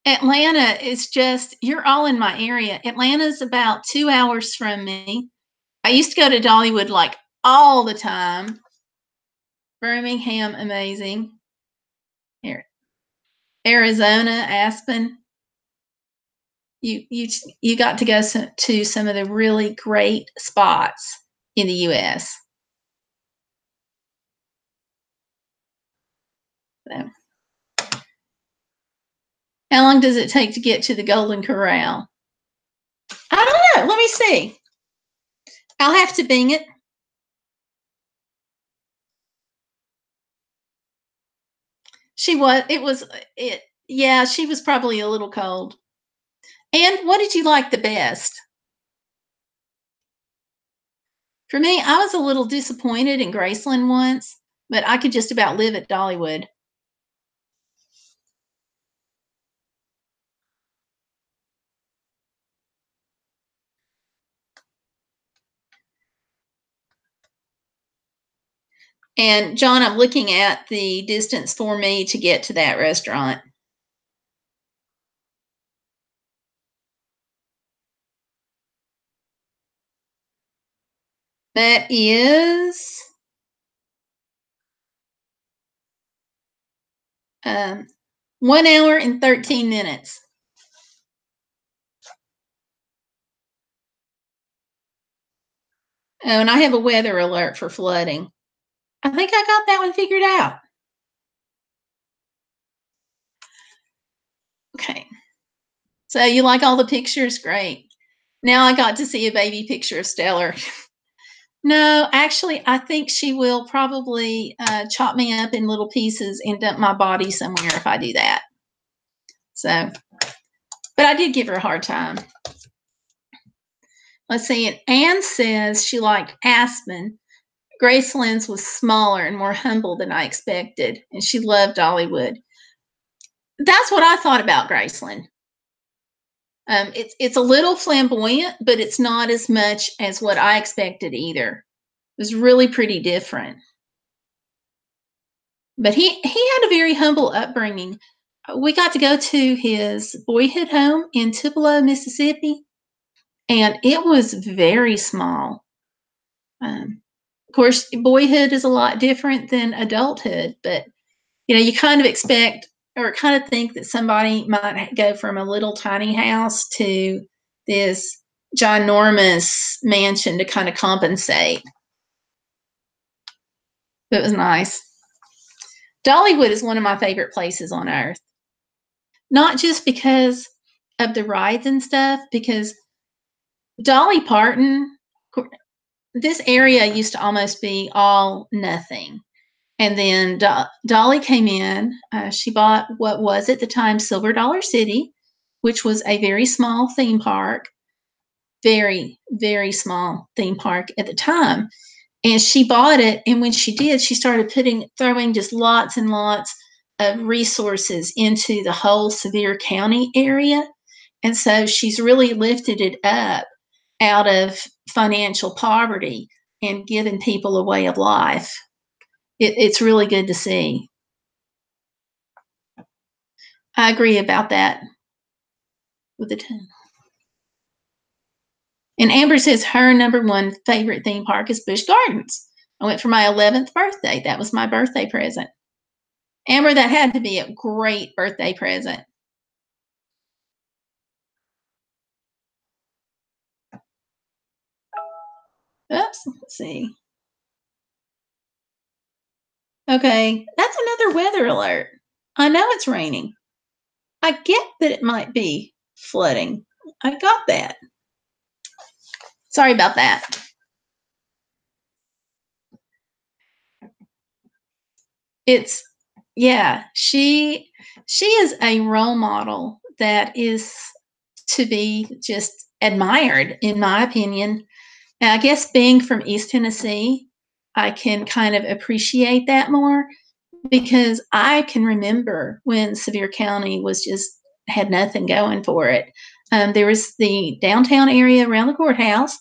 Atlanta is just, you're all in my area. Atlanta's about 2 hours from me. I used to go to Dollywood like all the time. Birmingham, amazing. Here. Arizona, Aspen. You got to go to some of the really great spots in the U.S. So, how long does it take to get to the Golden Corral? I don't know. Let me see. I'll have to Bing it. Yeah, she was probably a little cold. And what did you like the best? For me, I was a little disappointed in Graceland once, but I could just about live at Dollywood. And John, I'm looking at the distance for me to get to that restaurant. That is 1 hour and 13 minutes. Oh, and I have a weather alert for flooding. I think I got that one figured out. Okay. So you like all the pictures? Great. Now I got to see a baby picture of Stellar. No, actually, I think she will probably chop me up in little pieces and dump my body somewhere if I do that. So, but I did give her a hard time. Let's see. And Anne says she liked Aspen. Graceland's was smaller and more humble than I expected, and she loved Dollywood. That's what I thought about Graceland. It's a little flamboyant, but it's not as much as what I expected either. It was really pretty different. But he had a very humble upbringing. We got to go to his boyhood home in Tupelo, Mississippi, and it was very small. Of course, boyhood is a lot different than adulthood, but you kind of expect or kind of think that somebody might go from a little tiny house to this ginormous mansion to kind of compensate. It was nice. Dollywood is one of my favorite places on earth. Not just because of the rides and stuff, because Dolly Parton, this area used to almost be all nothing. And then Dolly came in. She bought what was at the time Silver Dollar City, which was a very small theme park, very, very small theme park at the time. And she bought it. And when she did, she started throwing just lots and lots of resources into the whole Sevier County area. And so she's really lifted it up out of financial poverty and given people a way of life. It's really good to see. I agree about that with the 10. And Amber says her number one favorite theme park is Busch Gardens. I went for my 11th birthday. That was my birthday present. Amber, that had to be a great birthday present. Oops, let's see. Okay, that's another weather alert. I know it's raining. I get that it might be flooding. I got that. Sorry about that. It's yeah, she is a role model that is to be just admired, in my opinion. And I guess being from East Tennessee, I can kind of appreciate that more because I can remember when Sevier County was just had nothing going for it. There was the downtown area around the courthouse,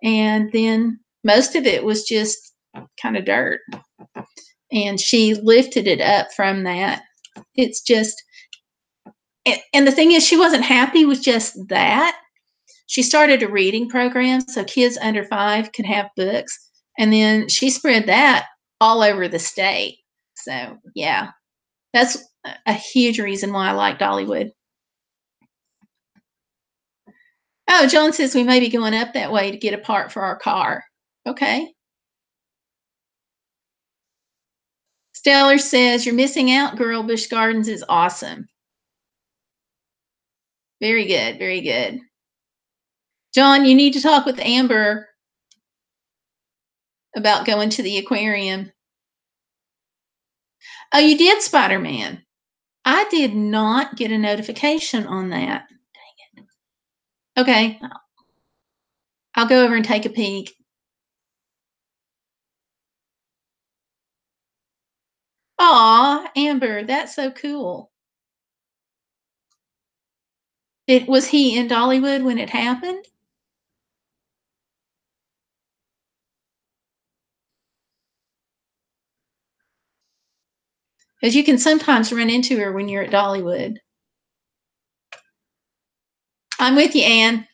and then most of it was just kind of dirt. And she lifted it up from that. It's just, and the thing is, she wasn't happy with just that. She started a reading program so kids under 5 could have books, and then she spread that all over the state. So yeah, that's a huge reason why I like Dollywood. Oh, John says we may be going up that way to get a part for our car. Okay. Stellar says, you're missing out, girl. Busch Gardens is awesome. Very good. Very good. John, you need to talk with Amber about going to the aquarium. Oh, you did Spider Man. I did not get a notification on that. Dang it. Okay. I'll go over and take a peek. Aw, Amber, that's so cool. Was he in Dollywood when it happened? Because you can sometimes run into her when you're at Dollywood. I'm with you, Anne.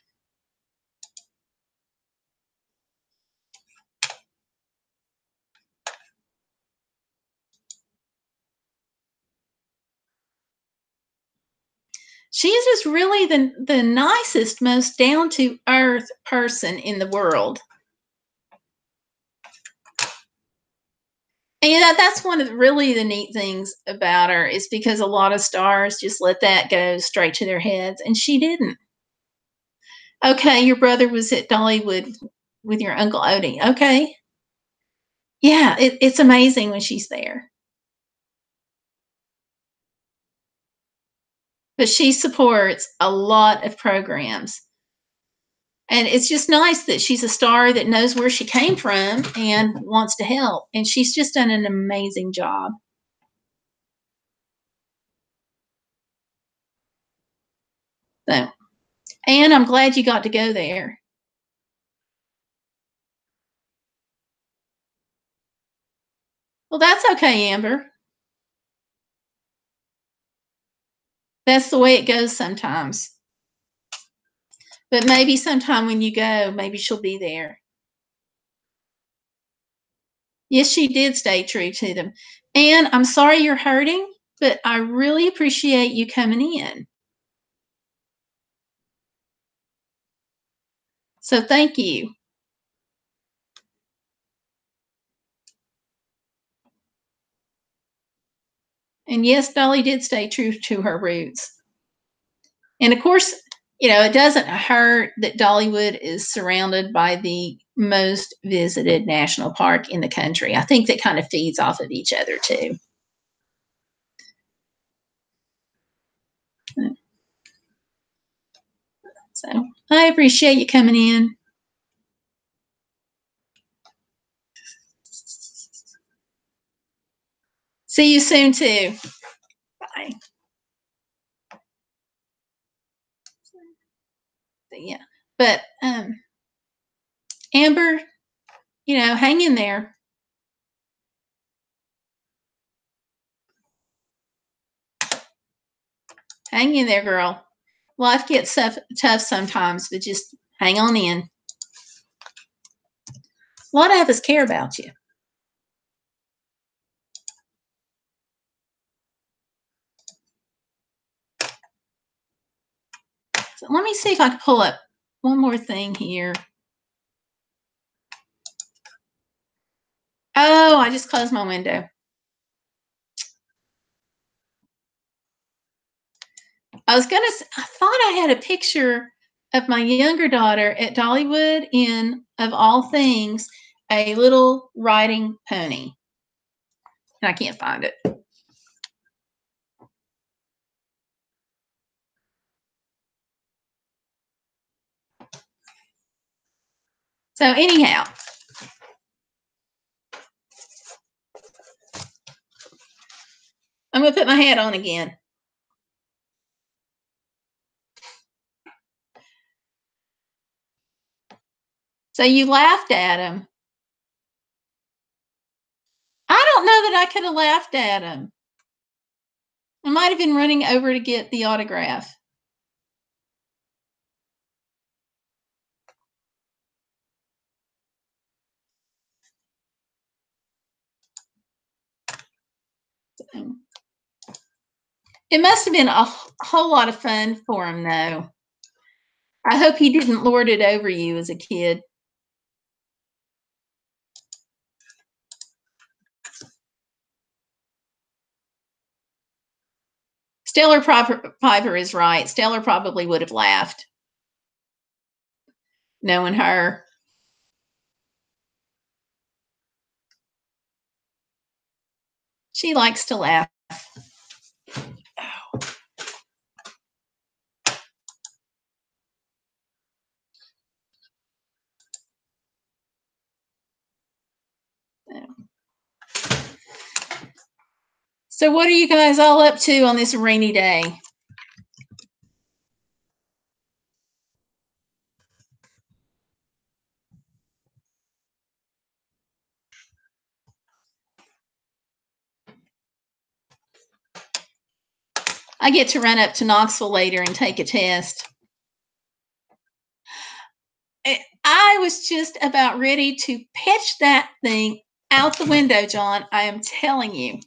She is just really the nicest, most down to earth person in the world. And that's one of really the neat things about her is because a lot of stars just let that go straight to their heads, and she didn't. Okay, your brother was at Dollywood with your Uncle Odie. Okay. Yeah, it's amazing when she's there. But she supports a lot of programs. And it's just nice that she's a star that knows where she came from and wants to help. And she's just done an amazing job. So, and I'm glad you got to go there. Well, that's okay, Amber. That's the way it goes sometimes. But maybe sometime when you go, maybe she'll be there. Yes, she did stay true to them. And I'm sorry you're hurting, but I really appreciate you coming in. So thank you. And yes, Dolly did stay true to her roots. And of course, it doesn't hurt that Dollywood is surrounded by the most visited national park in the country. I think that kind of feeds off of each other too. So I appreciate you coming in. See you soon too. Bye. Yeah. But Amber, hang in there. Hang in there, girl. Life gets tough sometimes, but just hang on in. A lot of us care about you. So let me see if I can pull up one more thing here. Oh, I just closed my window. I thought I had a picture of my younger daughter at Dollywood in, of all things, a little riding pony. And I can't find it. So anyhow, I'm going to put my hat on again. So you laughed at him. I don't know that I could have laughed at him. I might have been running over to get the autograph. It must have been a whole lot of fun for him, though. I hope he didn't lord it over you as a kid. Stellar Piper is right. Stellar probably would have laughed, knowing her. She likes to laugh. So what are you guys all up to on this rainy day? I get to run up to Knoxville later and take a test. I was just about ready to pitch that thing out the window, John. I am telling you.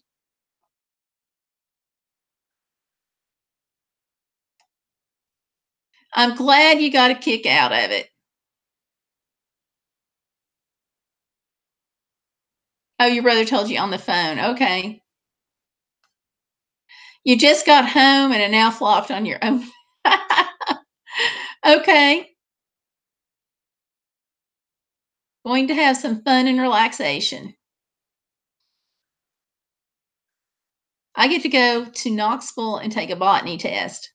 I'm glad you got a kick out of it. Oh, your brother told you on the phone. Okay. You just got home and are now flopped on your own. Okay. Going to have some fun and relaxation. I get to go to Knoxville and take a botany test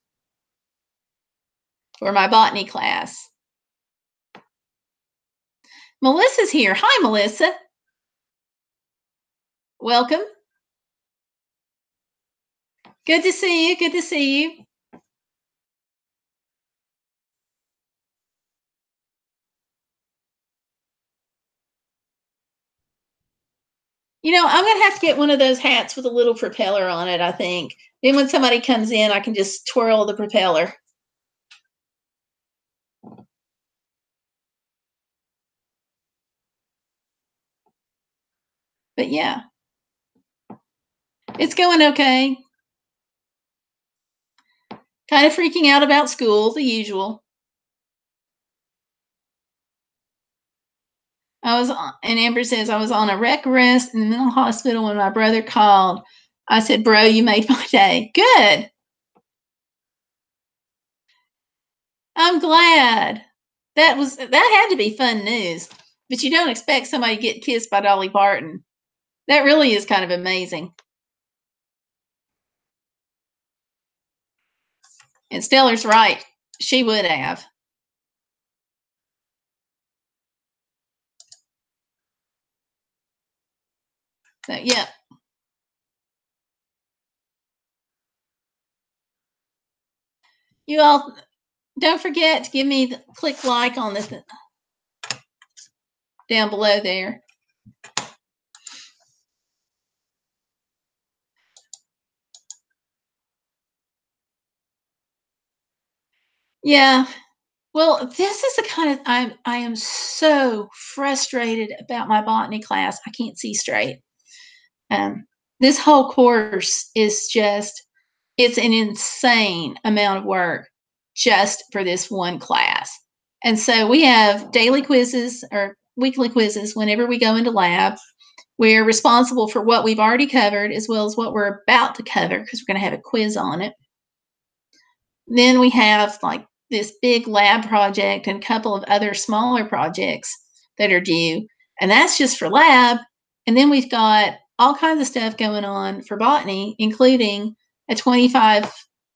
for my botany class. Melissa's here. Hi, Melissa. Welcome. Good to see you. Good to see you. You know, I'm going to have to get one of those hats with a little propeller on it, I think. Then when somebody comes in, I can just twirl the propeller. But yeah, it's going okay. Kind of freaking out about school, the usual. And Amber says, I was on a rec rest in the mental hospital when my brother called. I said, bro, you made my day. Good. I'm glad. That had to be fun news. But you don't expect somebody to get kissed by Dolly Parton. That really is kind of amazing. And Stellar's right. She would have. So, yeah. You all don't forget to give me the click like on this down below there. Yeah. Well, this is the kind of I am so frustrated about my botany class. I can't see straight. Um, this whole course is just it's an insane amount of work just for this one class. And so we have daily quizzes or weekly quizzes whenever we go into lab. We're responsible for what we've already covered as well as what we're about to cover because we're going to have a quiz on it. Then we have like this big lab project and a couple of other smaller projects that are due. And that's just for lab. And then we've got all kinds of stuff going on for botany, including a 25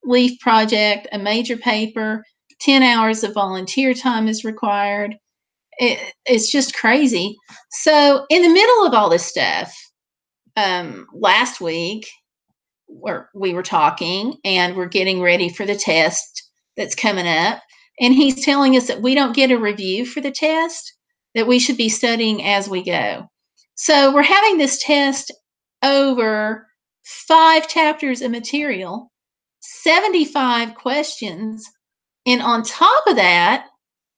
leaf project, a major paper, 10 hours of volunteer time is required. It's just crazy. So, in the middle of all this stuff, last week, we were talking and we're getting ready for the test that's coming up. And he's telling us that we don't get a review for the test, that we should be studying as we go. So we're having this test over 5 chapters of material, 75 questions. And on top of that,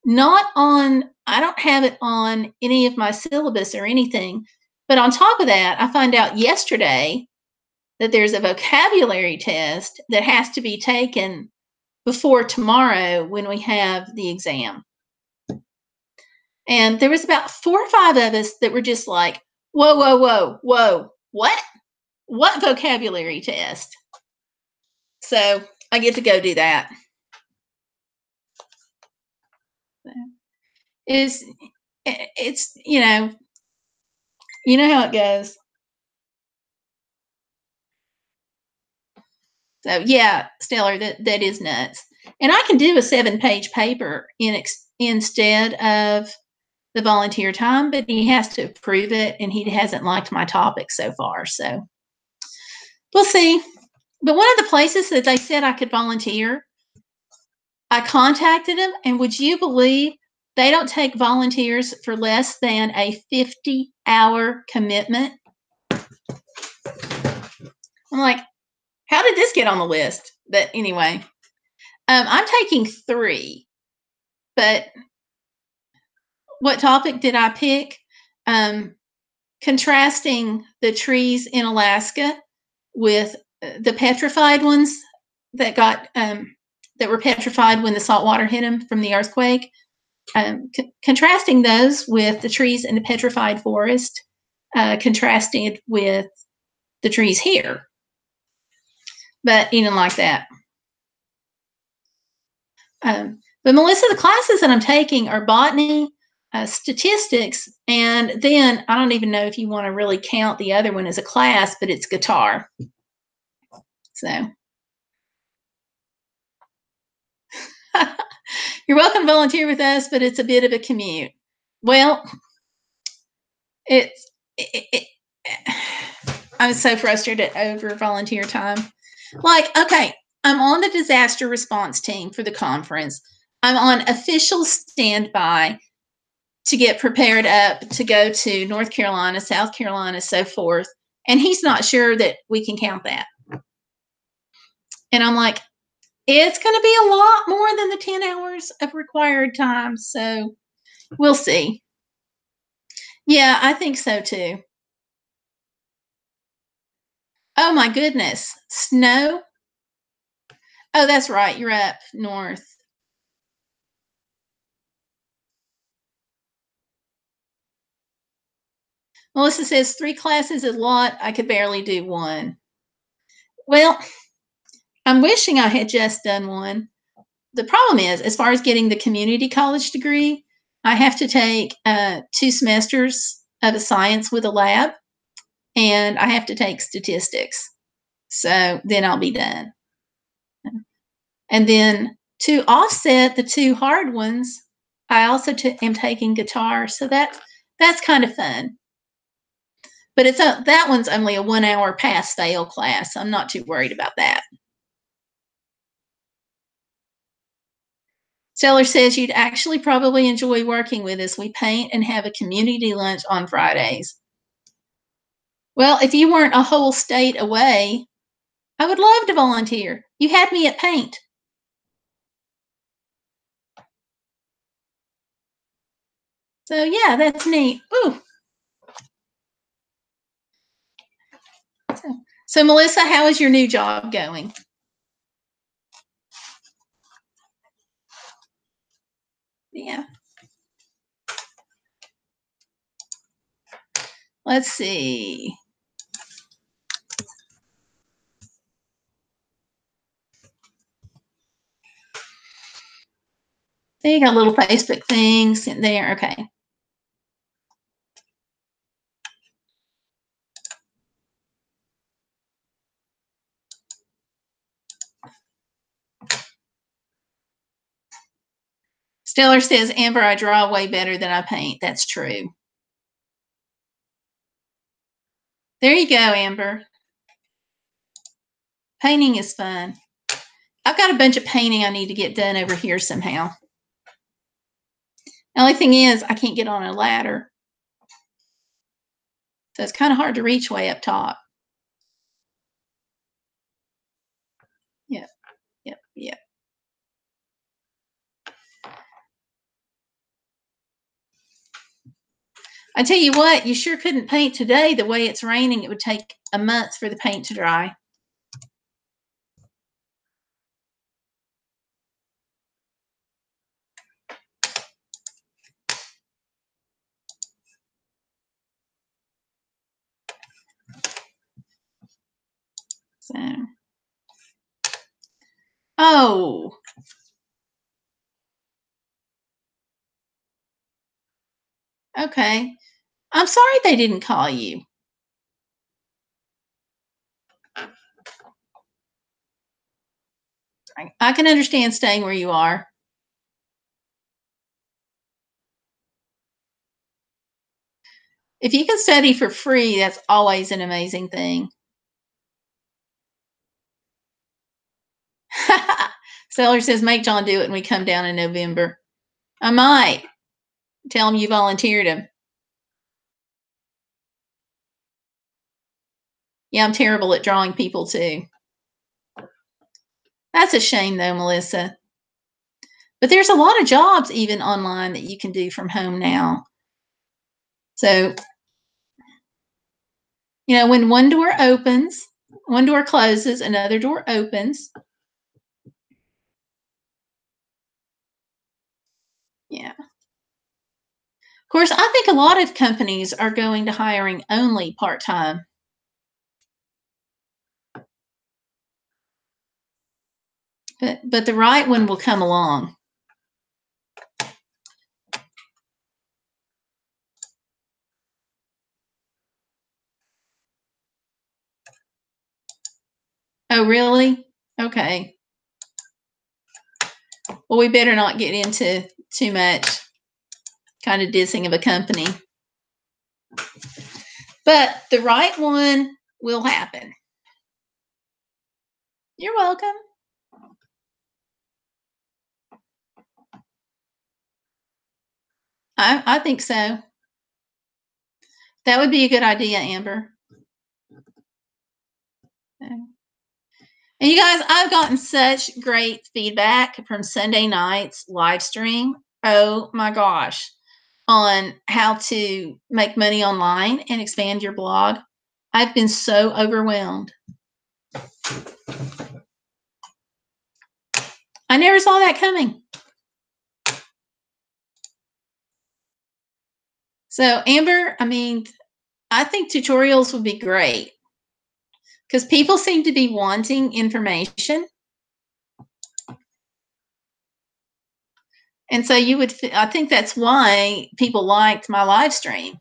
I don't have it on any of my syllabus or anything, but on top of that, I found out yesterday that there's a vocabulary test that has to be taken before tomorrow when we have the exam. And there was about 4 or 5 of us that were just like, whoa, whoa, whoa, whoa, what? What vocabulary test? So I get to go do that. It's you know how it goes. So yeah, Stellar, that is nuts. And I can do a 7-page paper instead of the volunteer time, but he has to approve it, and he hasn't liked my topic so far. So we'll see. But one of the places that they said I could volunteer, I contacted them, and would you believe they don't take volunteers for less than a 50-hour commitment? I'm like, how did this get on the list? But anyway, I'm taking 3. But what topic did I pick? Contrasting the trees in Alaska with the petrified ones that got that were petrified when the salt water hit them from the earthquake. Contrasting those with the trees in the petrified forest, contrasting it with the trees here. But even like that. But Melissa, the classes that I'm taking are botany, statistics, and then I don't even know if you want to really count the other one as a class, but it's guitar. So you're welcome to volunteer with us, but it's a bit of a commute. Well, it's I'm so frustrated over volunteer time. Like, okay, I'm on the disaster response team for the conference. I'm on official standby to get prepared up to go to North Carolina, South Carolina, so forth. And he's not sure that we can count that. And I'm like, it's going to be a lot more than the 10 hours of required time. So we'll see. Yeah, I think so too. Oh my goodness. Snow? Oh, that's right. You're up north. Melissa says 3 classes is a lot. I could barely do one. Well, I'm wishing I had just done one. The problem is, as far as getting the community college degree, I have to take 2 semesters of a science with a lab, and I have to take statistics. So then I'll be done. And then to offset the 2 hard ones, I also am taking guitar. So that's kind of fun. But that one's only a 1-hour pass fail class. So I'm not too worried about that. Stellar says you'd actually probably enjoy working with us. We paint and have a community lunch on Fridays. Well, if you weren't a whole state away, I would love to volunteer. You had me at paint. So yeah, that's neat. Ooh. So Melissa, how is your new job going? Yeah. Let's see. You got little Facebook things in there. Okay. Stellar says, Amber, I draw way better than I paint. That's true. There you go, Amber. Painting is fun. I've got a bunch of painting I need to get done over here somehow. The only thing is, I can't get on a ladder. So it's kind of hard to reach way up top. Yep, yep, yep. I tell you what, you sure couldn't paint today. The way it's raining, it would take a month for the paint to dry. So, oh, okay. I'm sorry they didn't call you. I can understand staying where you are. If you can study for free, that's always an amazing thing. Seller says, make John do it and we come down in November. I might. Tell him you volunteered him. Yeah, I'm terrible at drawing people too. That's a shame though, Melissa. But there's a lot of jobs even online that you can do from home now. So, when one door opens, one door closes, another door opens. Yeah. Of course, I think a lot of companies are going to hiring only part-time. But the right one will come along. Oh, really? Okay. Well, we better not get into too much kind of dissing of a company. But the right one will happen. You're welcome. I think so. That would be a good idea, Amber. And you guys, I've gotten such great feedback from Sunday night's live stream. Oh my gosh, on how to make money online and expand your blog. I've been so overwhelmed. I never saw that coming. So, Amber, I think tutorials would be great because people seem to be wanting information. And so I think that's why people liked my live stream.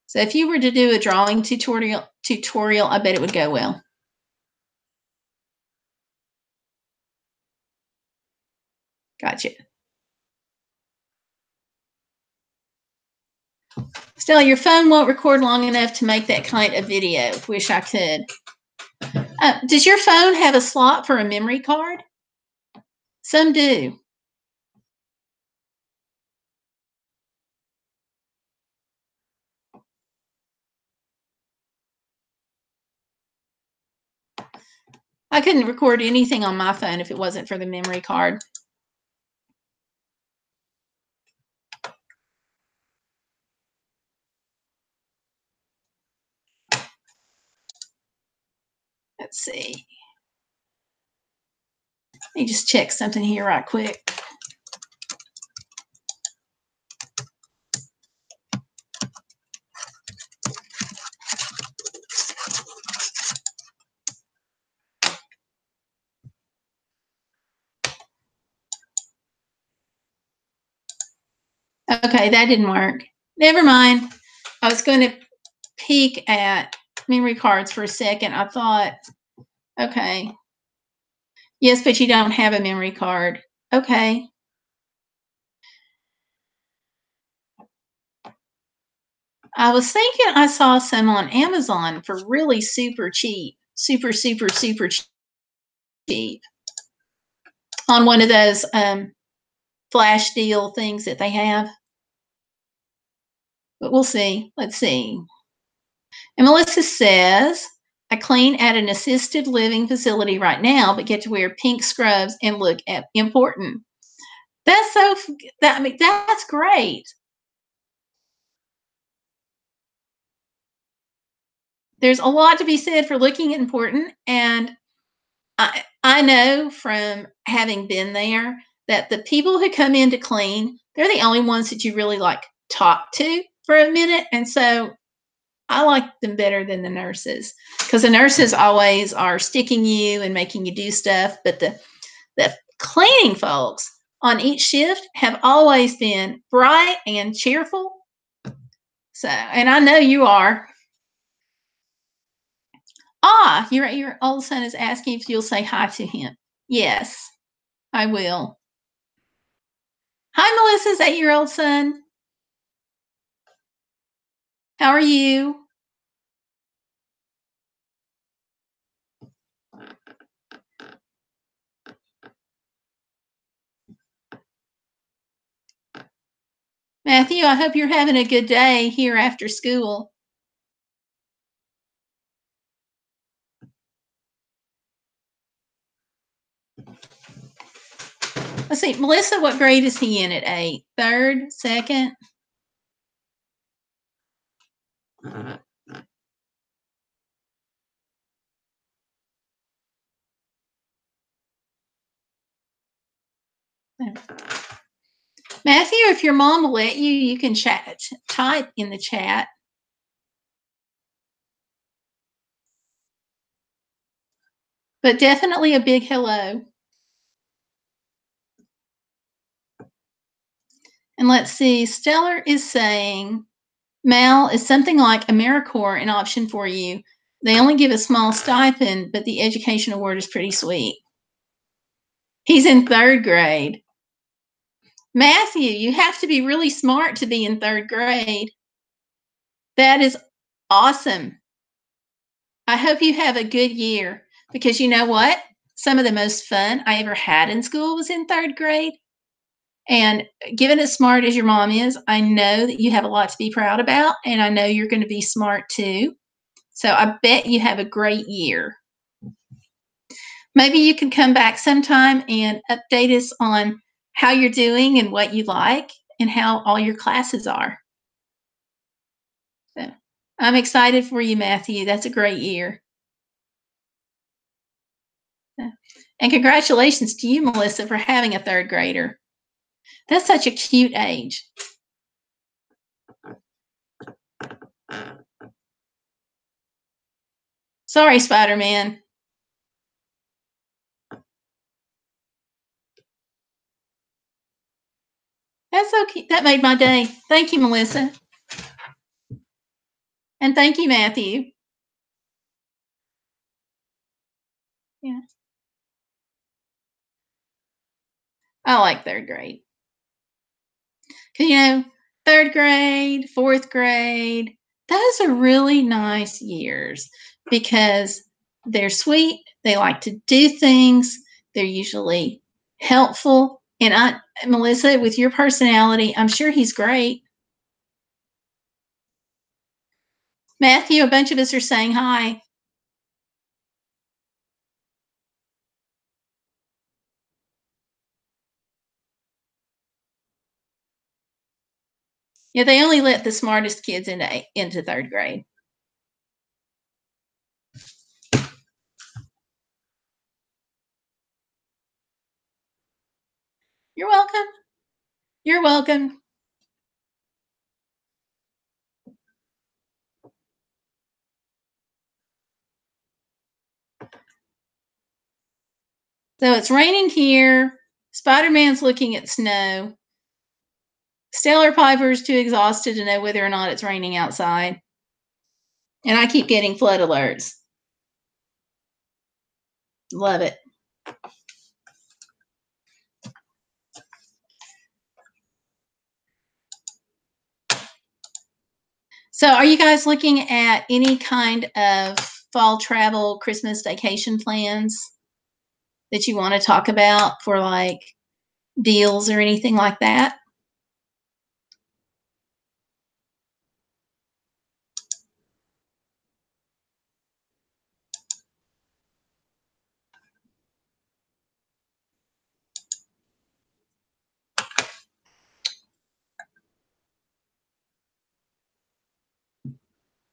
So if you were to do a drawing tutorial, I bet it would go well. Gotcha. Still, your phone won't record long enough to make that kind of video. Wish I could. Does your phone have a slot for a memory card? Some do. I couldn't record anything on my phone if it wasn't for the memory card. Let's see. Let me just check something here right quick. Okay, that didn't work. Never mind. I was going to peek at memory cards for a second. I thought, okay. Yes, but you don't have a memory card. Okay. I was thinking I saw some on Amazon for really super cheap. Super, super, super cheap. On one of those flash deal things that they have. But we'll see. Let's see. And Melissa says, I clean at an assisted living facility right now, but get to wear pink scrubs and look important. That's that's great. There's a lot to be said for looking important, and I know from having been there that the people who come in to clean, they're the only ones that you really like talk to for a minute, and so I like them better than the nurses because the nurses always are sticking you and making you do stuff, but the cleaning folks on each shift have always been bright and cheerful. So, and I know you are. Ah, your old son is asking if you'll say hi to him. Yes, I will. Hi, Melissa's 8-year-old son. How are you? Matthew, I hope you're having a good day here after school. Let's see, Melissa, what grade is he in at 8? Third, second? Matthew, if your mom will let you, you can type in the chat. But definitely a big hello. And let's see, Stellar is saying, Mal, is something like AmeriCorps an option for you? They only give a small stipend, but the education award is pretty sweet. He's in 3rd grade. Matthew, you have to be really smart to be in 3rd grade. That is awesome. I hope you have a good year because you know what? Some of the most fun I ever had in school was in 3rd grade. And given as smart as your mom is, I know that you have a lot to be proud about, and I know you're going to be smart too. So I bet you have a great year. Maybe you can come back sometime and update us on how you're doing and what you like and how all your classes are. So I'm excited for you, Matthew. That's a great year. And congratulations to you, Melissa, for having a 3rd grader. That's such a cute age. Sorry, Spider-Man. That's okay. That made my day. Thank you, Melissa. And thank you, Matthew. Yeah. I like 3rd grade. Because, 3rd grade, 4th grade, those are really nice years because they're sweet. They like to do things. They're usually helpful. And Melissa, with your personality, I'm sure he's great. Matthew, a bunch of us are saying hi. Yeah, they only let the smartest kids into third grade. You're welcome. You're welcome. So it's raining here. Spider-Man's looking at snow. Stellar Piper's too exhausted to know whether or not it's raining outside. And I keep getting flood alerts. Love it. So are you guys looking at any kind of fall travel, Christmas vacation plans that you want to talk about for like deals or anything like that?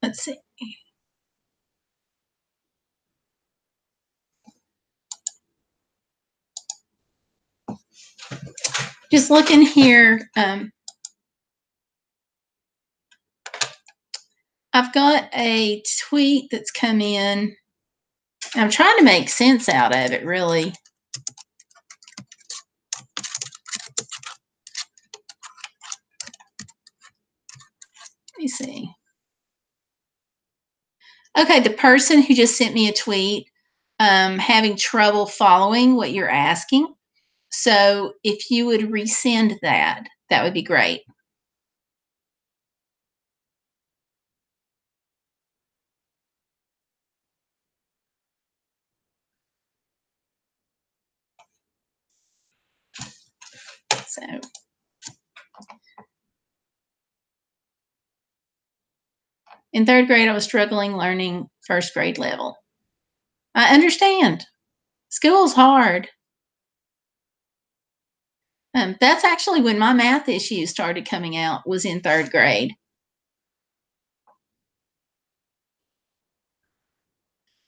Let's see. Just looking here. I've got a tweet that's come in. I'm trying to make sense out of it, really. Let me see. Okay, the person who just sent me a tweet having trouble following what you're asking. So if you would resend that, that would be great. So in third grade, I was struggling learning first grade level. I understand. School's hard. That's actually when my math issues started coming out, was in third grade.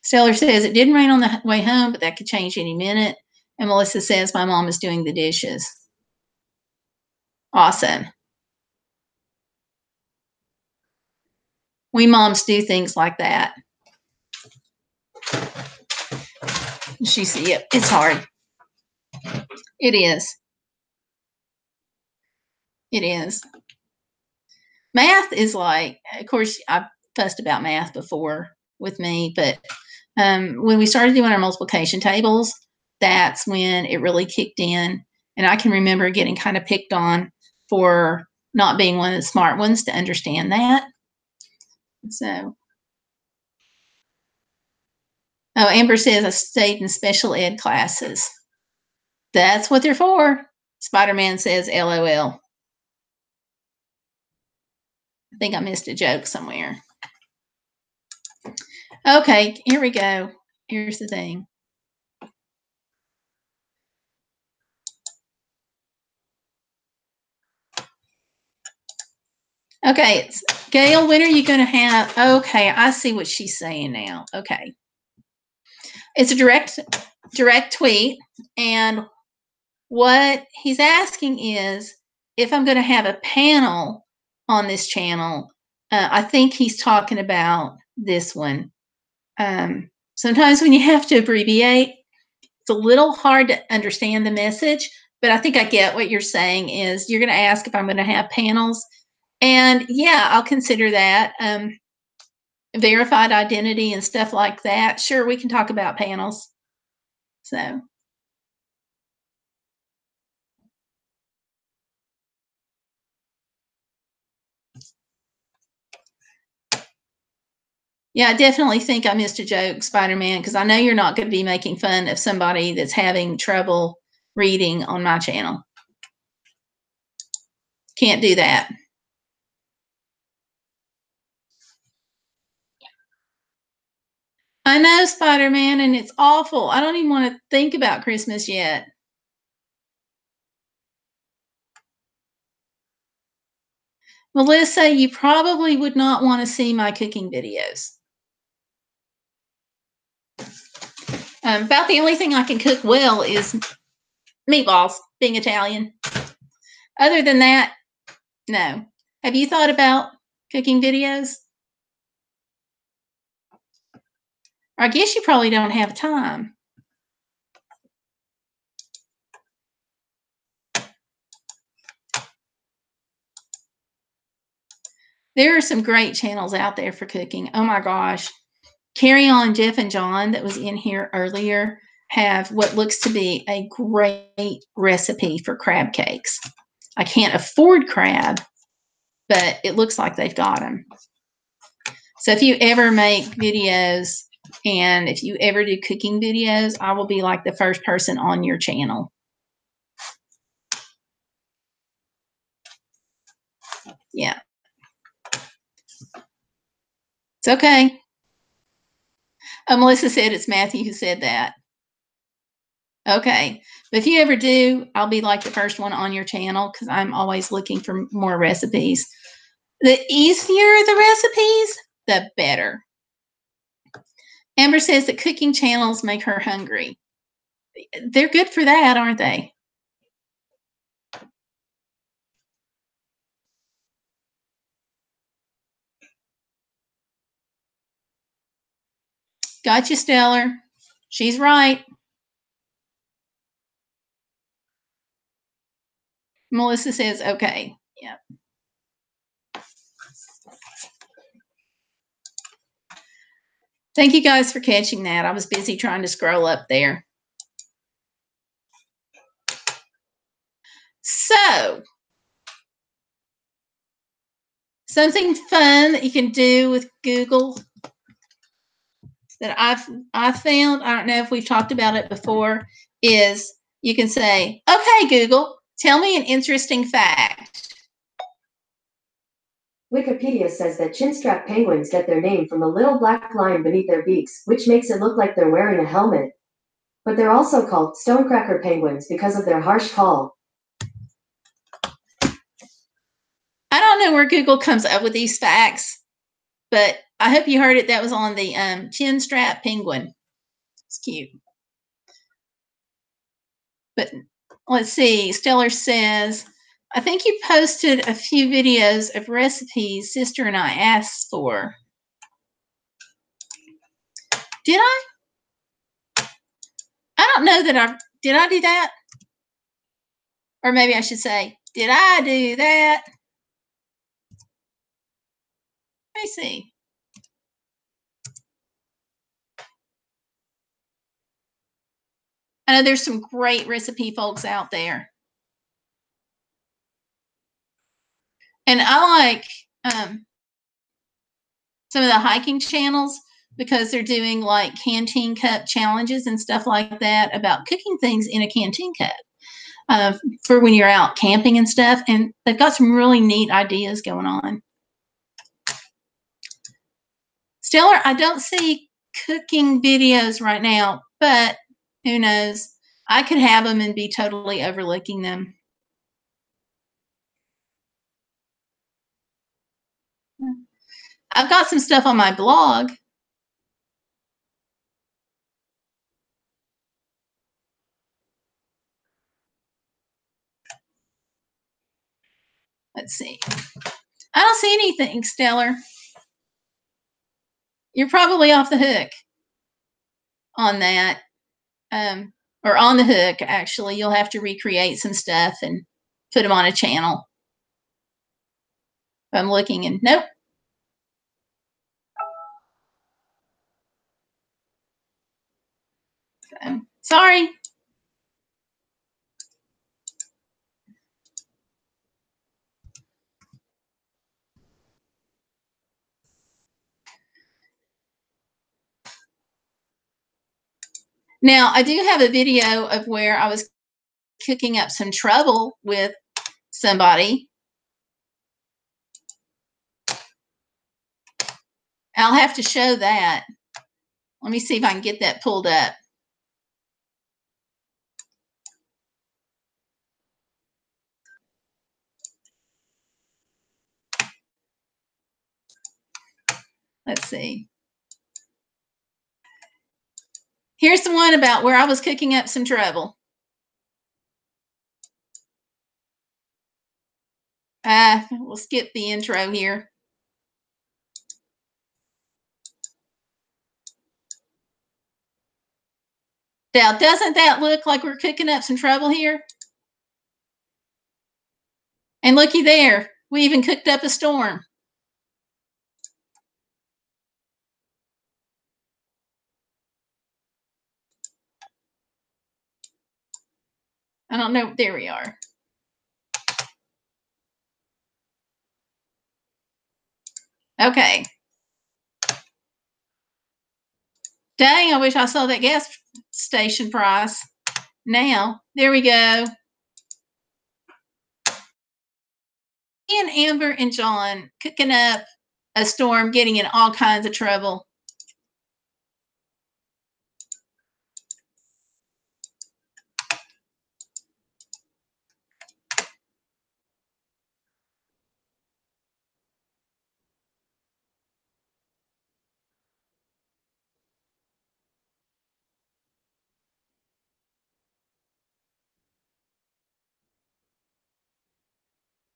Stellar says it didn't rain on the way home, but that could change any minute. And Melissa says my mom is doing the dishes. Awesome. We moms do things like that. Yep, it's hard. It is. It is. Math is like, of course, I've fussed about math before with me, but when we started doing our multiplication tables, that's when it really kicked in. And I can remember getting kind of picked on for not being one of the smart ones to understand that. So, oh, Amber says I stayed in special ed classes. That's what they're for. Spider-Man says LOL. I think I missed a joke somewhere. Okay, here we go. Here's the thing. Okay, it's Gayle, when are you going to have? Okay, I see what she's saying now. Okay. It's a direct tweet, and what he's asking is if I'm going to have a panel on this channel. I think he's talking about this one. Sometimes when you have to abbreviate, it's a little hard to understand the message, but I think I get what you're saying is you're going to ask if I'm going to have panels. And yeah, I'll consider that. Verified identity and stuff like that. Sure, we can talk about panels. So. Yeah, I definitely think I missed a joke, Spider-Man, because I know you're not going to be making fun of somebody that's having trouble reading on my channel. Can't do that. I know, Spider-Man, and it's awful. I don't even want to think about Christmas yet. Melissa, you probably would not want to see my cooking videos. About the only thing I can cook well is meatballs, being Italian. Other than that, no. Have you thought about cooking videos? I guess you probably don't have time. There are some great channels out there for cooking. Oh my gosh. Carry On Jeff and John, that was in here earlier, have what looks to be a great recipe for crab cakes. I can't afford crab, but it looks like they've got them. So if you ever make videos and if you ever do cooking videos, I will be like the first person on your channel. Yeah. It's okay. Melissa said it's Matthew who said that. Okay. But if you ever do, I'll be like the first one on your channel because I'm always looking for more recipes. The easier the recipes, the better. Amber says that cooking channels make her hungry. They're good for that, aren't they? Gotcha, Stellar. She's right. Melissa says, okay. Yeah. Thank you guys for catching that. I was busy trying to scroll up there. So, something fun that you can do with Google that I've found, I don't know if we've talked about it before, is you can say, okay, Google, tell me an interesting fact. Wikipedia says that chinstrap penguins get their name from the little black line beneath their beaks, which makes it look like they're wearing a helmet. But they're also called stonecracker penguins because of their harsh call. I don't know where Google comes up with these facts, but I hope you heard it. That was on the chinstrap penguin. It's cute. But let's see. Stellar says, I think you posted a few videos of recipes sister and I asked for. Did I? I don't know that did I do that? Or maybe I should say, did I do that? Let me see. I know there's some great recipe folks out there. And I like some of the hiking channels because they're doing like canteen cup challenges and stuff like that about cooking things in a canteen cup for when you're out camping and stuff. And they've got some really neat ideas going on. Stellar, I don't see cooking videos right now, but who knows? I could have them and be totally overlooking them. I've got some stuff on my blog. Let's see. I don't see anything, Stellar. You're probably off the hook on that. Or on the hook, actually. You'll have to recreate some stuff and put them on a channel. I'm looking and nope. Sorry. Now, I do have a video of where I was cooking up some trouble with somebody. I'll have to show that. Let me see if I can get that pulled up. Let's see. Here's the one about where I was cooking up some trouble. We'll skip the intro here. Now, doesn't that look like we're cooking up some trouble here? And looky there, we even cooked up a storm. I don't know. There we are. Okay. Dang, I wish I saw that gas station price. Now, there we go. And Amber and John cooking up a storm, getting in all kinds of trouble.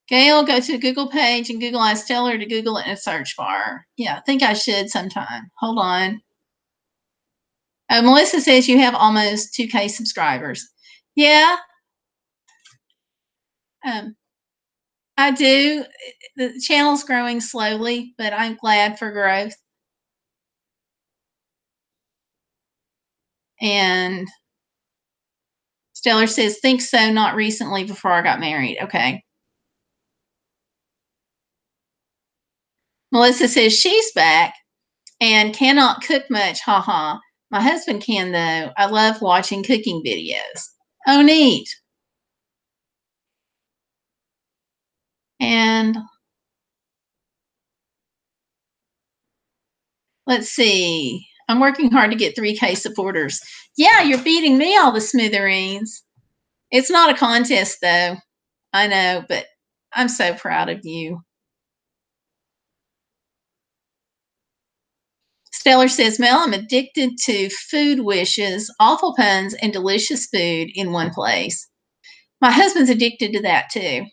Gayle, go to the Google page and Google eyes. Tell her to Google it in a search bar. Yeah, I think I should sometime. Hold on. Melissa says you have almost 2K subscribers. Yeah, I do. The channel's growing slowly, but I'm glad for growth. And Stellar says, think so, not recently, before I got married. Okay. Melissa says she's back and cannot cook much. Haha. My husband can, though. I love watching cooking videos. Oh, neat. And let's see. I'm working hard to get 3K supporters. Yeah, you're beating me, all the smithereens. It's not a contest, though. I know, but I'm so proud of you. Stellar says, Mel, I'm addicted to food wishes, awful puns, and delicious food in one place. My husband's addicted to that, too.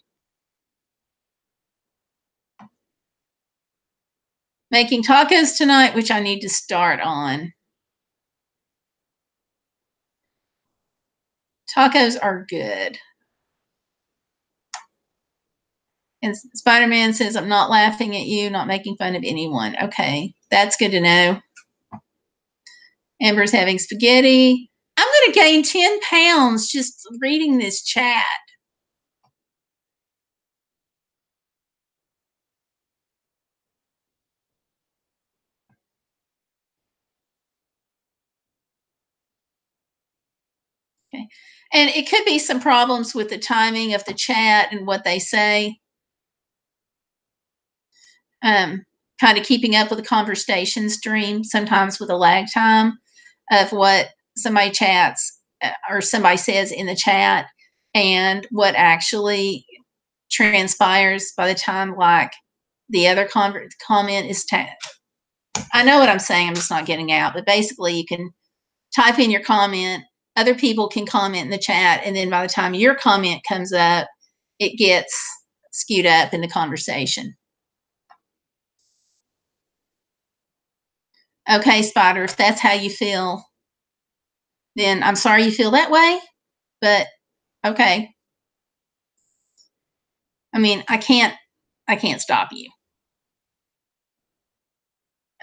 Making tacos tonight, which I need to start on. Tacos are good. And Spider-Man says, I'm not laughing at you, not making fun of anyone. Okay, that's good to know. Amber's having spaghetti. I'm going to gain 10 pounds just reading this chat. Okay. And it could be some problems with the timing of the chat and what they say. Kind of keeping up with the conversation stream, sometimes with a lag time of what somebody chats or somebody says in the chat and what actually transpires by the time like the other comment is I know what I'm saying, I'm just not getting out, but basically you can type in your comment, other people can comment in the chat, and then by the time your comment comes up, it gets skewed up in the conversation. Okay, Spider, if that's how you feel, then I'm sorry you feel that way, but okay. I mean, I can't stop you.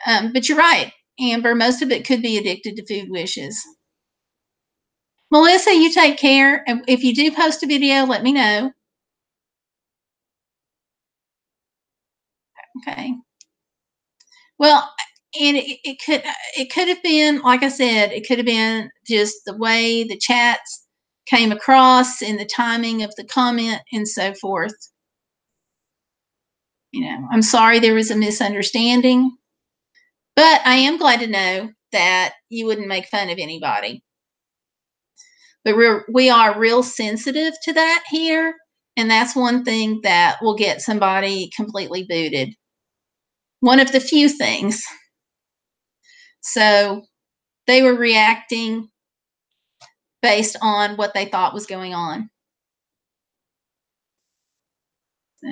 But you're right, Amber, most of it could be addicted to food wishes. Melissa, you take care. And if you do post a video, let me know. Okay. Well, and it could have been, like I said, it could have been just the way the chats came across and the timing of the comment and so forth. You know, I'm sorry there was a misunderstanding, but I am glad to know that you wouldn't make fun of anybody. But we are real sensitive to that here, and that's one thing that will get somebody completely booted. One of the few things. So they were reacting based on what they thought was going on. So,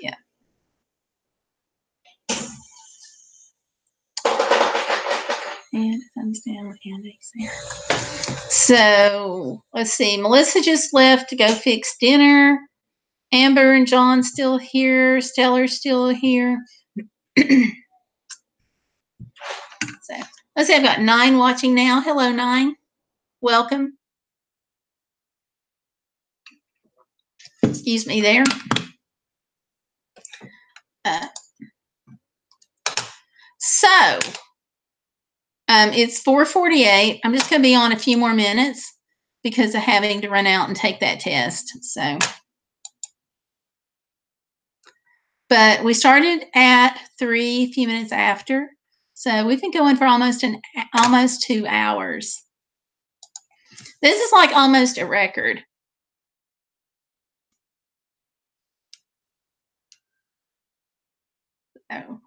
yeah. And thumbs down with Andy. So let's see. Melissa just left to go fix dinner. Amber and John still here. Stellar's still here. So let's see. I've got 9 watching now. Hello, 9. Welcome. Excuse me there. So it's 4:48. I'm just going to be on a few more minutes because of having to run out and take that test. So, but we started at 3, a few minutes after. So we've been going for almost 2 hours. This is like almost a record. So,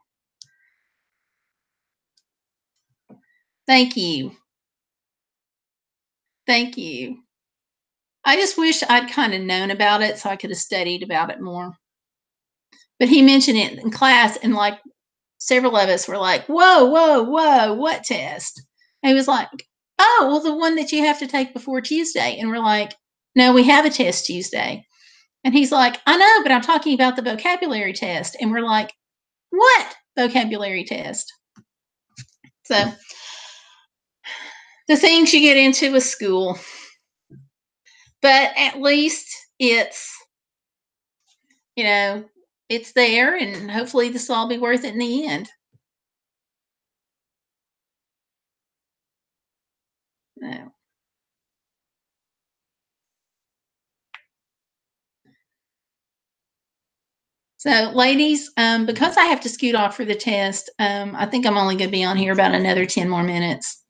thank you. Thank you. I just wish I'd kind of known about it so I could have studied about it more. But he mentioned it in class, and like several of us were like, whoa, whoa, whoa, what test? And he was like, oh, well, the one that you have to take before Tuesday. And we're like, no, we have a test Tuesday. And he's like, I know, but I'm talking about the vocabulary test. And we're like, what vocabulary test? So the things you get into with school. But at least it's, it's there, and hopefully this will all be worth it in the end. No. So, ladies, because I have to scoot off for the test, I think I'm only going to be on here about another 10 more minutes.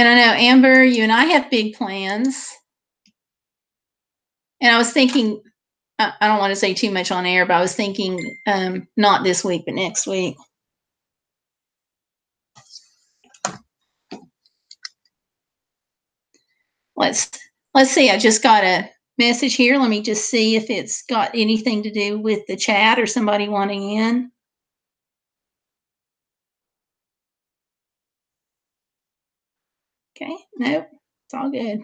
And I know, Amber, you and I have big plans. And I was thinking, I don't want to say too much on air, but I was thinking not this week, but next week. Let's see. I just got a message here. Let me just see if it's got anything to do with the chat or somebody wanting in. Okay, nope, it's all good.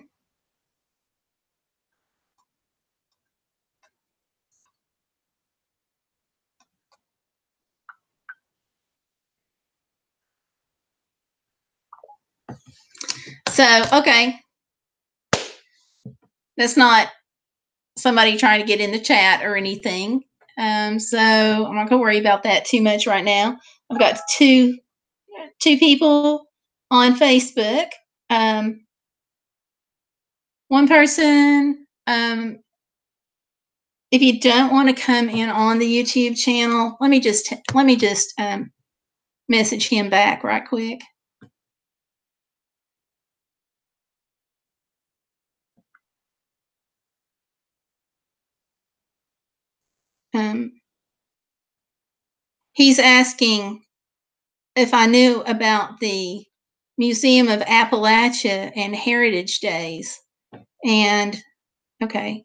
So, okay. That's not somebody trying to get in the chat or anything. So I'm not going to worry about that too much right now. I've got two people on Facebook. One person, if you don't want to come in on the YouTube channel, let me just message him back right quick. He's asking if I knew about the Museum of Appalachia and Heritage Days. And okay,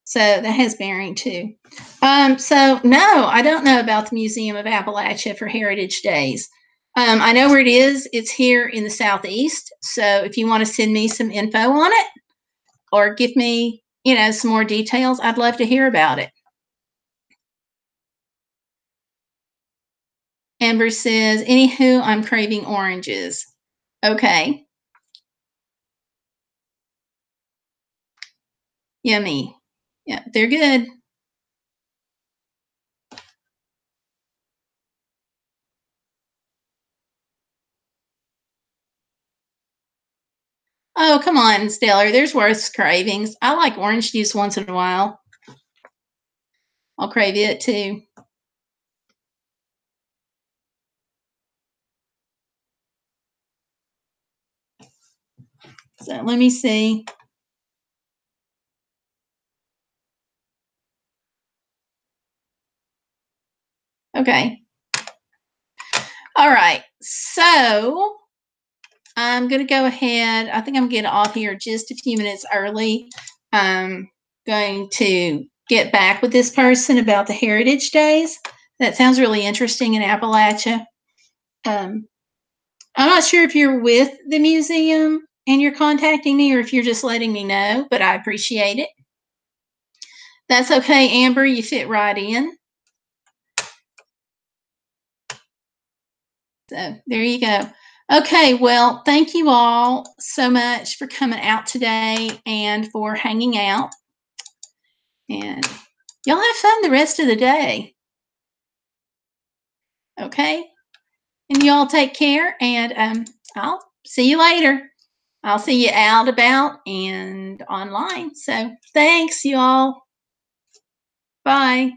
so that has bearing too. So no, I don't know about the Museum of Appalachia for Heritage Days. I know where it is. It's here in the Southeast. So if you want to send me some info on it or give me, some more details, I'd love to hear about it. Amber says, anywho, I'm craving oranges. Okay. Yummy. Yeah, they're good. Oh, come on, Stellar. There's worse cravings. I like orange juice once in a while. I'll crave it too. So let me see. Okay. All right. So I'm going to go ahead. I think I'm getting off here just a few minutes early. I'm going to get back with this person about the Heritage Days. That sounds really interesting in Appalachia. I'm not sure if you're with the museum and you're contacting me or if you're just letting me know, but I appreciate it. That's okay, Amber. You fit right in. So there you go. Okay, well, thank you all so much for coming out today and for hanging out. And y'all have fun the rest of the day. Okay? And y'all take care, and I'll see you later. I'll see you out about and online. So thanks, y'all. Bye.